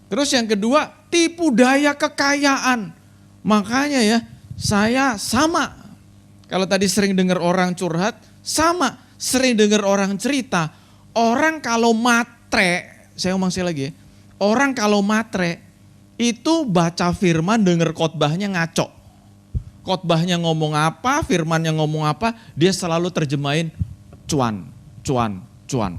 Terus yang kedua, tipu daya kekayaan. Makanya ya, saya sama. Kalau tadi sering dengar orang curhat, sama. Sering dengar orang cerita, orang kalau matre, saya ngomong sekali lagi ya, orang kalau matre, itu baca firman, dengar khotbahnya ngaco. Khotbahnya ngomong apa, firmannya ngomong apa, dia selalu terjemahin cuan, cuan, cuan.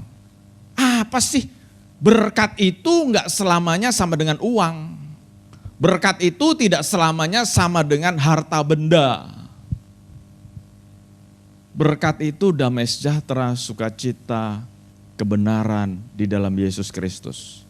Apa sih? Berkat itu enggak selamanya sama dengan uang. Berkat itu tidak selamanya sama dengan harta benda. Berkat itu damai sejahtera, sukacita, kebenaran di dalam Yesus Kristus.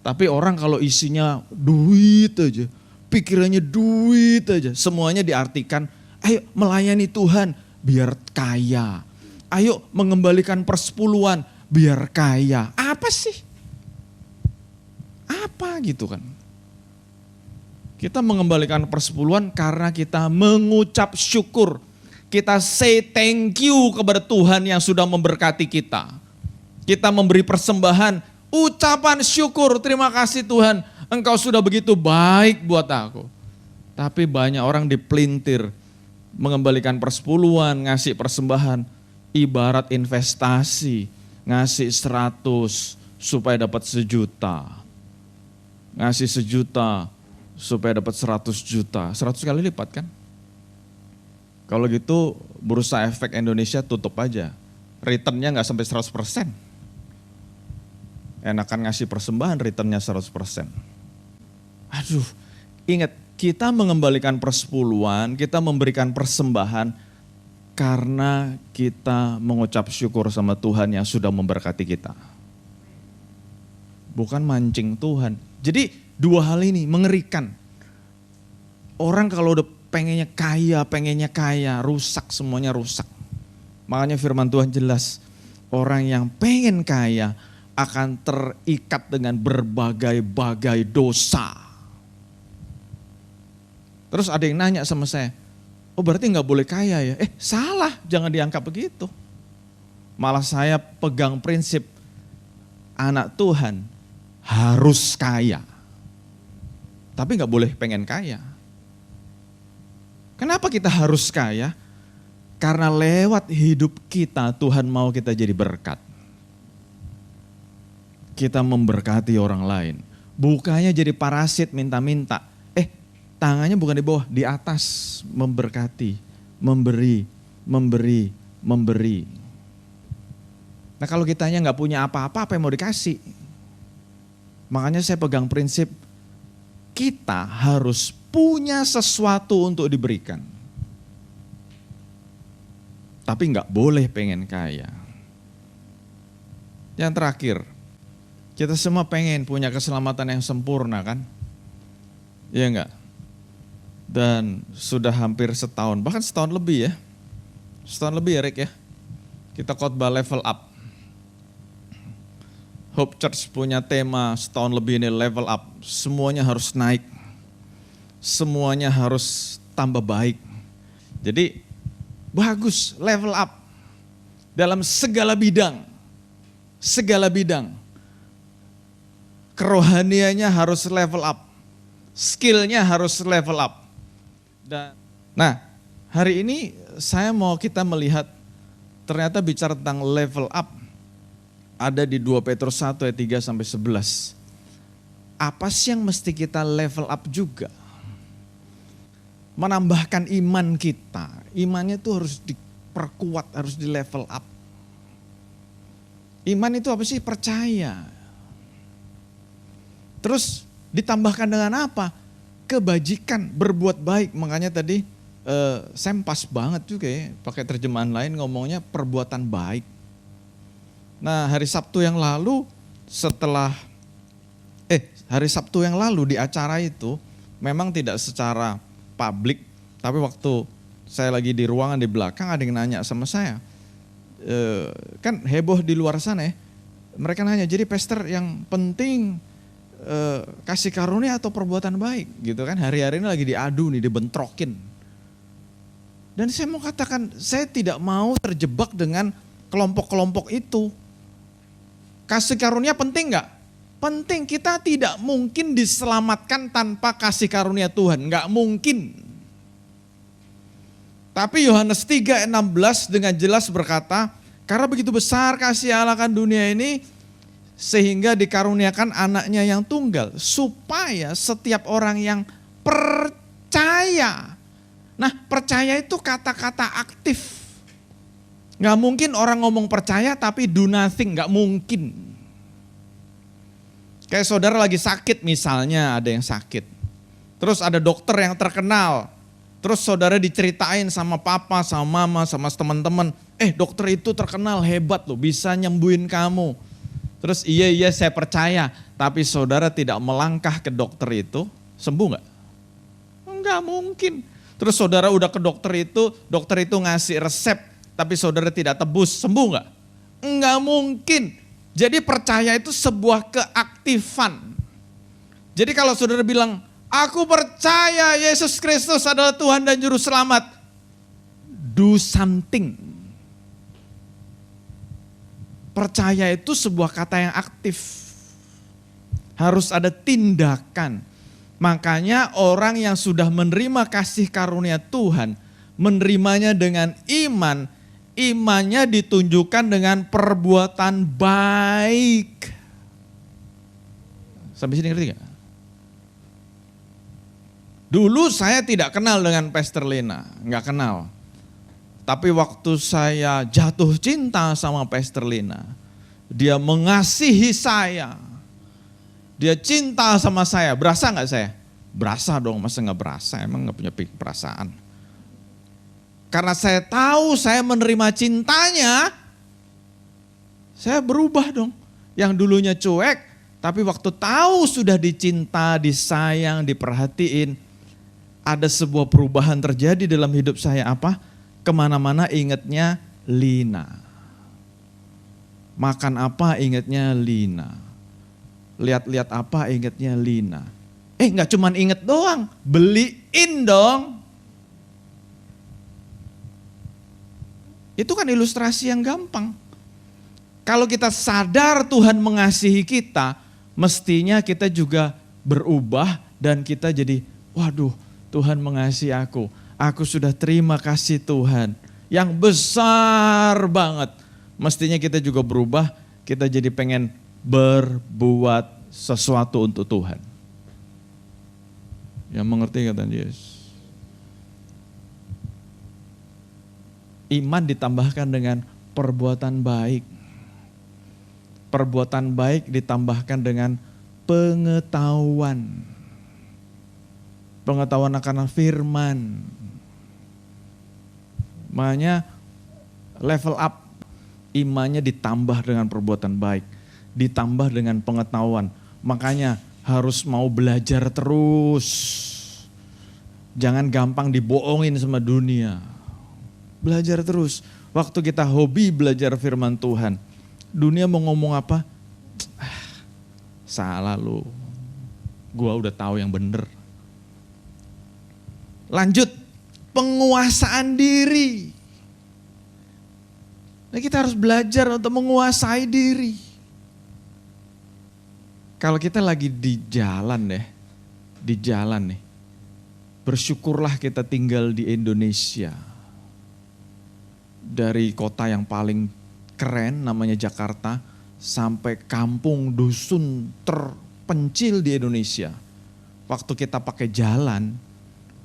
Tapi orang kalau isinya duit aja, pikirannya duit aja, semuanya diartikan, ayo melayani Tuhan biar kaya. Ayo mengembalikan persepuluhan biar kaya. Apa sih? Apa gitu kan? Kita mengembalikan persepuluhan karena kita mengucap syukur. Kita say thank you kepada Tuhan yang sudah memberkati kita. Kita memberi persembahan, ucapan syukur, terima kasih Tuhan, Engkau sudah begitu baik buat aku. Tapi banyak orang dipelintir, mengembalikan persepuluhan, ngasih persembahan, ibarat investasi, ngasih 100 supaya dapat 1 juta. Ngasih 1 juta supaya dapat 100 juta, 100 kali lipat kan? Kalau gitu Bursa Efek Indonesia tutup aja, returnnya nggak sampai 100%. Enakan ngasih persembahan, returnnya 100%. Aduh, ingat, kita mengembalikan persepuluhan, kita memberikan persembahan karena kita mengucap syukur sama Tuhan yang sudah memberkati kita. bukan mancing Tuhan. Jadi dua hal ini mengerikan. Orang kalau udah pengennya kaya, rusak, semuanya rusak. Makanya firman Tuhan jelas, orang yang pengen kaya akan terikat dengan berbagai-bagai dosa. Terus ada yang nanya sama saya, oh berarti nggak boleh kaya ya? Salah, jangan dianggap begitu. Malah saya pegang prinsip anak Tuhan harus kaya. Tapi nggak boleh pengen kaya. Kenapa kita harus kaya? Karena lewat hidup kita Tuhan mau kita jadi berkat. Kita memberkati orang lain. Bukannya jadi parasit minta-minta. Tangannya bukan di bawah, di atas memberkati, memberi. Nah kalau kitanya nggak punya apa-apa, apa yang mau dikasih? Makanya saya pegang prinsip, kita harus punya sesuatu untuk diberikan. Tapi nggak boleh pengen kaya. Yang terakhir, kita semua pengen punya keselamatan yang sempurna kan? Iya enggak? Dan sudah hampir setahun, bahkan setahun lebih ya. Setahun lebih ya Rick ya. Kita khotbah level up. Hope Church punya tema setahun lebih ini level up. Semuanya harus naik. Semuanya harus tambah baik. Jadi bagus, level up. Dalam segala bidang. Segala bidang. Kerohaniannya harus level up. Skillnya harus level up. Nah, hari ini saya mau kita melihat ternyata bicara tentang level up ada di 2 Petrus 1 ayat 3 sampai 11. Apa sih yang mesti kita level up juga? Menambahkan iman kita. Imannya itu harus diperkuat, harus di level up. Iman itu apa sih? Percaya. Terus ditambahkan dengan apa? Kebajikan, berbuat baik. Makanya tadi saya pas banget juga ya, pakai terjemahan lain ngomongnya perbuatan baik. Nah hari Sabtu yang lalu hari Sabtu yang lalu di acara itu memang tidak secara publik, tapi waktu saya lagi di ruangan di belakang ada yang nanya sama saya, kan heboh di luar sana ya, mereka nanya jadi pastor yang penting kasih karunia atau perbuatan baik gitu kan, hari-hari ini lagi diadu nih, dibentrokin. Dan saya mau katakan, saya tidak mau terjebak dengan kelompok-kelompok itu. Kasih karunia penting enggak? Penting, kita tidak mungkin diselamatkan tanpa kasih karunia Tuhan, enggak mungkin. Tapi Yohanes 3 ayat 16 dengan jelas berkata, karena begitu besar kasih Allah akan dunia ini, sehingga dikaruniakan anaknya yang tunggal, supaya setiap orang yang percaya. Nah percaya itu kata-kata aktif. Gak mungkin orang ngomong percaya tapi do nothing, gak mungkin. Kayak saudara lagi sakit misalnya, ada yang sakit. Terus ada dokter yang terkenal. Terus saudara diceritain sama papa, sama mama, sama teman-teman. Dokter itu terkenal, hebat loh, bisa nyembuhin kamu. Terus iya saya percaya, tapi saudara tidak melangkah ke dokter itu, sembuh gak? Enggak mungkin. Terus saudara udah ke dokter itu ngasih resep, tapi saudara tidak tebus, sembuh gak? Enggak mungkin. Jadi percaya itu sebuah keaktifan. Jadi kalau saudara bilang, aku percaya Yesus Kristus adalah Tuhan dan Juru Selamat, do something. Percaya itu sebuah kata yang aktif. Harus ada tindakan. Makanya orang yang sudah menerima kasih karunia Tuhan, menerimanya dengan iman, imannya ditunjukkan dengan perbuatan baik. Sampai sini ngerti gak? Dulu saya tidak kenal dengan Pastor Lena, gak kenal. Tapi waktu saya jatuh cinta sama Pastor Lena, dia mengasihi saya, dia cinta sama saya, berasa gak saya? Berasa dong, masa gak berasa, emang gak punya perasaan. Karena saya tahu saya menerima cintanya, saya berubah dong. Yang dulunya cuek, Tapi waktu tahu sudah dicinta, disayang, diperhatiin, ada sebuah perubahan terjadi dalam hidup saya apa? Kemana-mana ingatnya Lina. Makan apa ingatnya Lina. Lihat-lihat apa ingatnya Lina. Nggak cuman inget doang, beliin dong. Itu kan ilustrasi yang gampang. Kalau kita sadar Tuhan mengasihi kita, mestinya kita juga berubah dan kita jadi, waduh, Tuhan mengasihi aku. Aku sudah terima kasih Tuhan yang besar banget. Mestinya kita juga berubah, kita jadi pengen berbuat sesuatu untuk Tuhan. Yang mengerti kata Yesus. Iman ditambahkan dengan perbuatan baik. Perbuatan baik ditambahkan dengan pengetahuan. Pengetahuan akan firman. Makanya level up. Imannya ditambah dengan perbuatan baik. Ditambah dengan pengetahuan. Makanya harus mau belajar terus. Jangan gampang dibohongin sama dunia. Belajar terus. Waktu kita hobi belajar firman Tuhan, dunia mau ngomong apa? Salah lu. Gua udah tahu yang bener. Lanjut, penguasaan diri. Nah, kita harus belajar untuk menguasai diri. Kalau kita lagi di jalan nih, bersyukurlah kita tinggal di Indonesia. Dari kota yang paling keren namanya Jakarta, sampai kampung dusun terpencil di Indonesia. Waktu kita pakai jalan,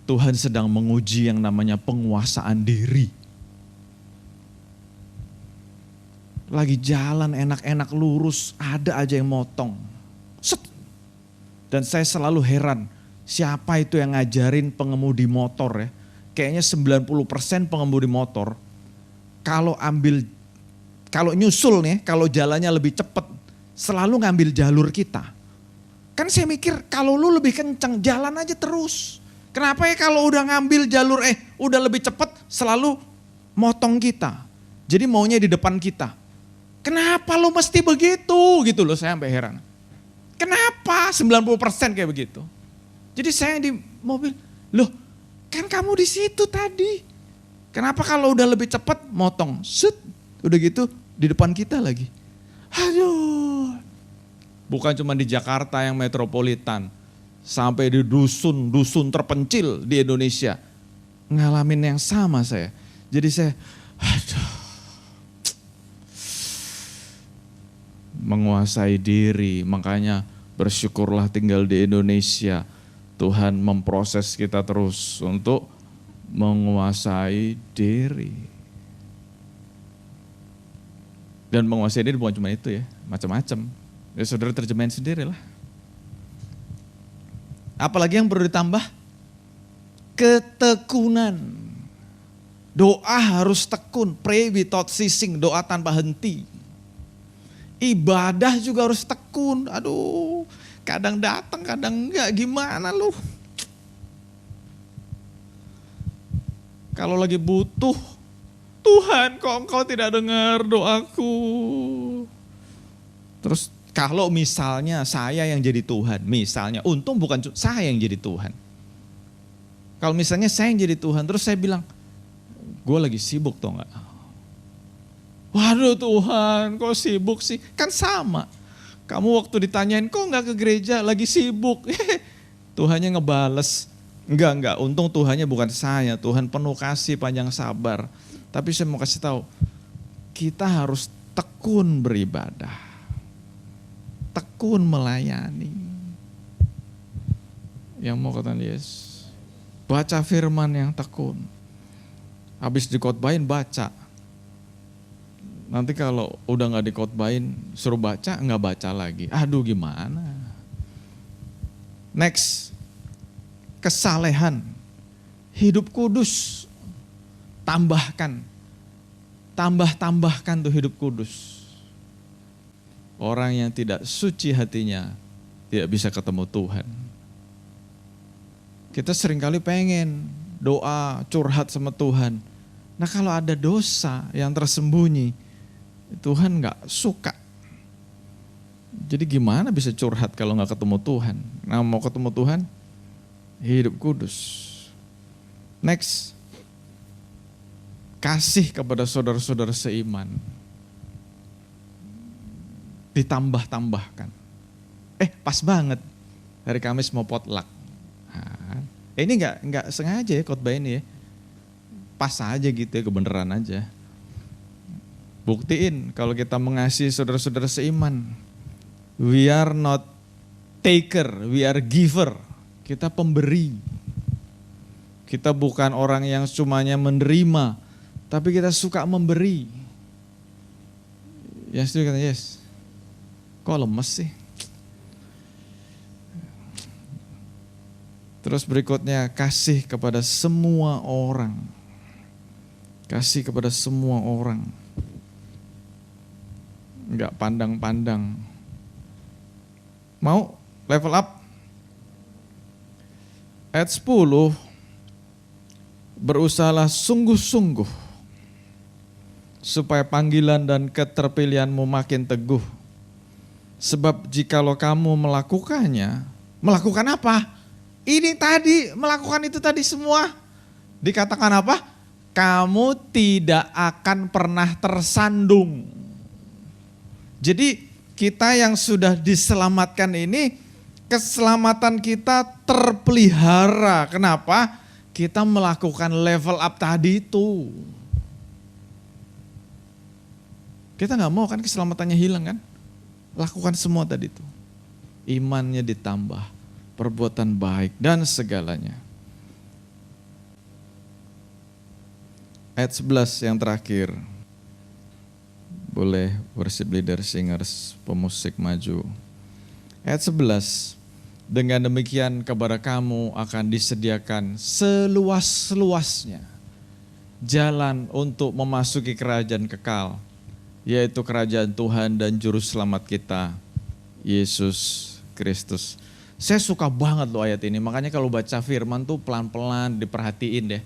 Tuhan sedang menguji yang namanya penguasaan diri. Lagi jalan enak-enak lurus, ada aja yang motong. Set. Dan saya selalu heran, siapa itu yang ngajarin pengemudi motor ya. Kayaknya 90% pengemudi motor, kalau nyusul nih, kalau jalannya lebih cepat, selalu ngambil jalur kita. Kan saya mikir kalau lu lebih kencang, jalan aja terus. Kenapa ya kalau udah ngambil jalur, udah lebih cepat, selalu motong kita. Jadi maunya di depan kita. Kenapa lu mesti begitu? Gitu loh, saya sampai heran. Kenapa 90% kayak begitu? Jadi saya di mobil, loh kan kamu di situ tadi. Kenapa kalau udah lebih cepat motong? Set, udah gitu di depan kita lagi. Aduh. Bukan cuma di Jakarta yang metropolitan. Sampai di dusun terpencil di Indonesia. Ngalamin yang sama saya. Jadi saya, menguasai diri. Makanya bersyukurlah tinggal di Indonesia. Tuhan memproses kita terus untuk menguasai diri. Dan menguasai diri bukan cuma itu ya, macam-macam. Ya saudara terjemahin sendiri lah. Apalagi yang perlu ditambah? Ketekunan. Doa harus tekun, pray without ceasing, doa tanpa henti. Ibadah juga harus tekun. Aduh, kadang datang, kadang enggak, gimana lu? Kalau lagi butuh, Tuhan kok engkau tidak dengar doaku. Terus kalau misalnya saya yang jadi Tuhan, misalnya, untung bukan saya yang jadi Tuhan. Kalau misalnya saya yang jadi Tuhan, terus saya bilang, gue lagi sibuk tau gak? Waduh Tuhan, kok sibuk sih? Kan sama. Kamu waktu ditanyain, kok gak ke gereja, lagi sibuk. Tuhannya ngebales. Enggak, untung Tuhannya bukan saya, Tuhan penuh kasih, panjang sabar. Tapi saya mau kasih tahu, kita harus tekun beribadah. Tekun melayani. Yang mau kata Yesus, baca firman yang tekun. Habis dikotbahin baca. Nanti kalau udah gak dikotbahin, suruh baca, gak baca lagi. Aduh gimana. Next. Kesalehan, hidup kudus, tambahkan tuh hidup kudus. orang yang tidak suci hatinya tidak bisa ketemu Tuhan. Kita seringkali pengen doa, curhat sama Tuhan. Nah kalau ada dosa yang tersembunyi, Tuhan gak suka. Jadi gimana bisa curhat kalau gak ketemu Tuhan? Nah mau ketemu Tuhan, hidup kudus. Next, kasih kepada saudara-saudara seiman. Ditambah-tambahkan. Pas banget, hari Kamis mau potluck. Nah, ini nggak sengaja ya khotbah ini ya. Pas aja gitu ya, kebenaran aja. Buktiin kalau kita mengasihi saudara-saudara seiman. We are not taker, we are giver. Kita pemberi. Kita bukan orang yang cumanya menerima, tapi kita suka memberi. Yes, itu kata yes. Kok lemes sih? Terus berikutnya, kasih kepada semua orang. Kasih kepada semua orang. Enggak pandang-pandang. Mau level up? Ayat 10, berusahalah sungguh-sungguh supaya panggilan dan keterpilihanmu makin teguh. Sebab jikalau kamu melakukannya, melakukan apa? Ini tadi, melakukan itu tadi semua. Dikatakan apa? Kamu tidak akan pernah tersandung. Jadi kita yang sudah diselamatkan ini, keselamatan kita terpelihara. Kenapa? Kita melakukan level up tadi itu. Kita gak mau kan keselamatannya hilang kan? Lakukan semua tadi itu. Imannya ditambah, perbuatan baik dan segalanya. Ayat 11 yang terakhir. Boleh worship leader, singers, pemusik maju. Ayat 11. Dengan demikian kepada kamu akan disediakan seluas-luasnya jalan untuk memasuki kerajaan kekal, yaitu kerajaan Tuhan dan Juru Selamat kita, Yesus Kristus. Saya suka banget loh ayat ini, makanya kalau baca firman tuh pelan-pelan diperhatiin deh.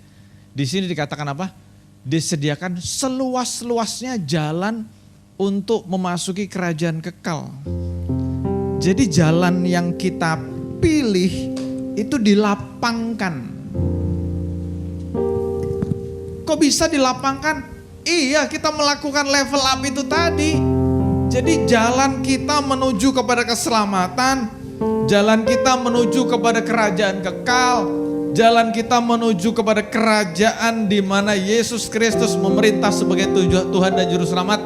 Di sini dikatakan apa? Disediakan seluas-luasnya jalan untuk memasuki kerajaan kekal. Jadi jalan yang kita pilih itu dilapangkan. Kok bisa dilapangkan? Iya, kita melakukan level up itu tadi. Jadi jalan kita menuju kepada keselamatan, jalan kita menuju kepada kerajaan kekal, jalan kita menuju kepada kerajaan di mana Yesus Kristus memerintah sebagai Tuhan dan Juru Selamat,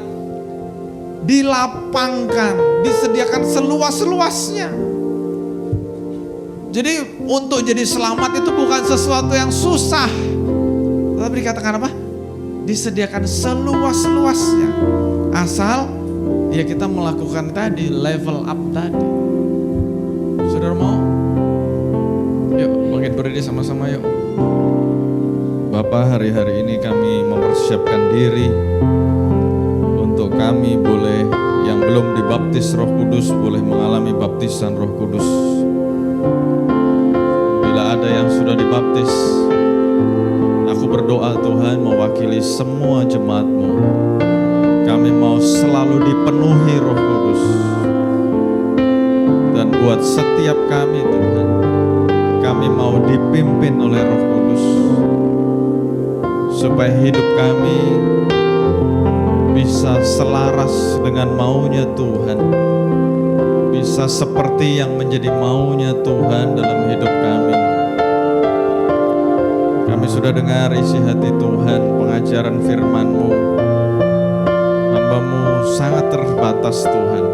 dilapangkan, disediakan seluas-luasnya. Jadi untuk jadi selamat itu bukan sesuatu yang susah, tapi dikatakan apa? Disediakan seluas-luasnya. Asal ya kita melakukan tadi, level up tadi. Saudara mau? Yuk bangkit berdiri sama-sama yuk. Bapak, hari-hari ini kami mempersiapkan diri untuk kami boleh, yang belum dibaptis Roh Kudus, boleh mengalami baptisan Roh Kudus. Bila ada yang sudah dibaptis, aku berdoa Tuhan mewakili semua jemaat-Mu. Kami mau selalu dipenuhi Roh Kudus. Dan buat setiap kami Tuhan, kami mau dipimpin oleh Roh Kudus. Supaya hidup kami bisa selaras dengan maunya Tuhan. Bisa seperti yang menjadi maunya Tuhan dalam hidup kami. Kami sudah dengar isi hati Tuhan, pengajaran firman-Mu. Hamba-Mu sangat terbatas Tuhan.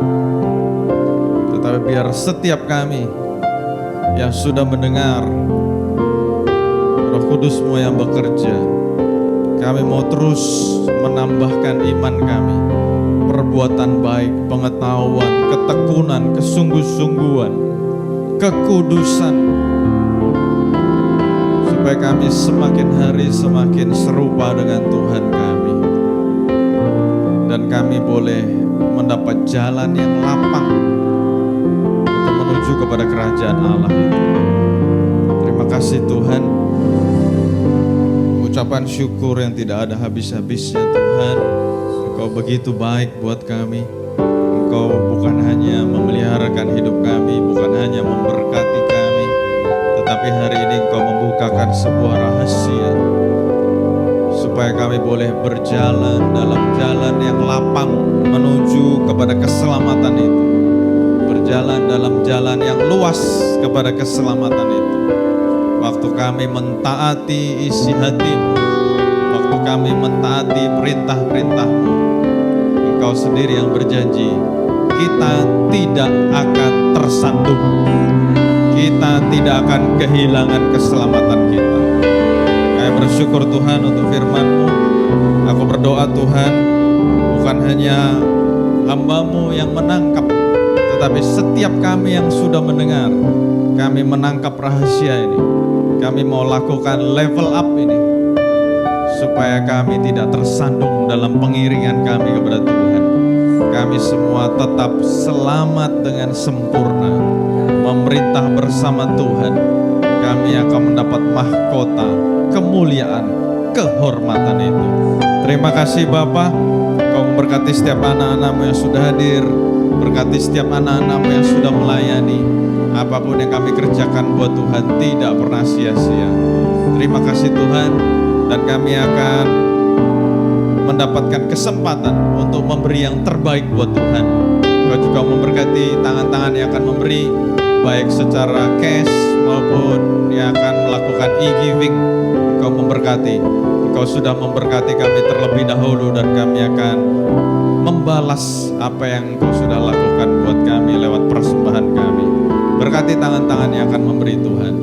Tetapi biar setiap kami yang sudah mendengar, Roh Kudus-Mu yang bekerja, kami mau terus menambahkan iman kami, perbuatan baik, pengetahuan, ketekunan, kesungguh-sungguhan, kekudusan, supaya kami semakin hari semakin serupa dengan Tuhan kami. Dan kami boleh mendapat jalan yang lapang untuk menuju kepada kerajaan Allah itu. Terima kasih Tuhan. Ucapan syukur yang tidak ada habis-habisnya Tuhan. Engkau begitu baik buat kami. Engkau bukan hanya memeliharakan hidup kami, bukan hanya memberkati kami, tetapi hari ini Engkau membukakan sebuah rahasia supaya kami boleh berjalan dalam jalan yang lapang menuju kepada keselamatan itu. Berjalan dalam jalan yang luas kepada keselamatan itu. Waktu kami mentaati isi hati-Mu, waktu kami mentaati perintah-perintah-Mu, Engkau sendiri yang berjanji, kita tidak akan tersandung, kita tidak akan kehilangan keselamatan kita. Kami bersyukur Tuhan untuk firman-Mu. Aku berdoa Tuhan, bukan hanya hamba-Mu yang menangkap, tetapi setiap kami yang sudah mendengar, kami menangkap rahasia ini. Kami mau lakukan level up ini, supaya kami tidak tersandung dalam pengiringan kami kepada Tuhan. Kami semua tetap selamat dengan sempurna, memerintah bersama Tuhan. Kami akan mendapat mahkota, kemuliaan, kehormatan itu. Terima kasih Bapa. Kau memberkati setiap anak-anak-Mu yang sudah hadir, berkati setiap anak-anak-Mu yang sudah melayani. Apapun yang kami kerjakan buat Tuhan tidak pernah sia-sia. Terima kasih Tuhan, dan kami akan mendapatkan kesempatan untuk memberi yang terbaik buat Tuhan. Kau juga memberkati tangan-tangan yang akan memberi, baik secara cash maupun yang akan melakukan e-giving. Kau memberkati. Kau sudah memberkati kami terlebih dahulu, dan kami akan membalas apa yang Kau sudah lakukan buat kami lewat persembahan kami. Berkati tangan-tangan yang akan memberi Tuhan.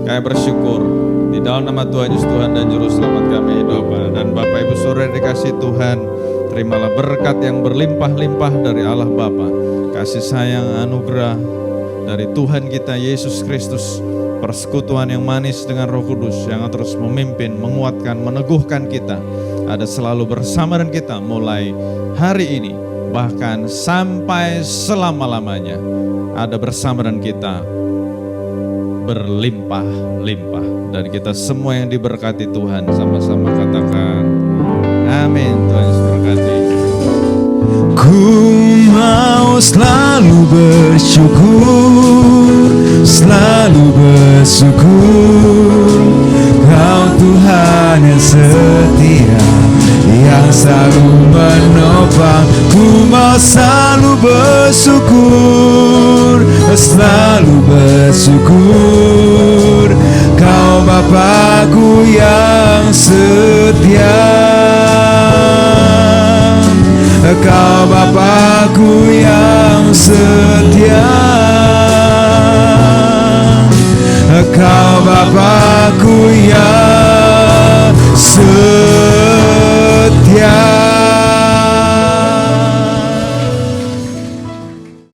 Kami bersyukur di dalam nama Tuhan Yesus, Tuhan dan Juru Selamat kami doa. Dan Bapak Ibu Saudara dikasih Tuhan, terimalah berkat yang berlimpah-limpah dari Allah Bapa, kasih sayang anugerah dari Tuhan kita Yesus Kristus, persekutuan yang manis dengan Roh Kudus yang terus memimpin, menguatkan, meneguhkan kita, ada selalu bersama dengan kita mulai hari ini bahkan sampai selama-lamanya. Ada bersama dengan kita berlimpah-limpah, dan kita semua yang diberkati Tuhan sama-sama katakan amin. Tuhan Yesus berkati. Ku mau selalu bersyukur, selalu bersyukur. Kau Tuhan yang setia, yang selalu menopang. Ku mau selalu bersyukur, selalu bersyukur. Kau Bapa-Ku yang setia, Kau Bapa-Ku yang setia, Kau Bapa-Ku yang setia.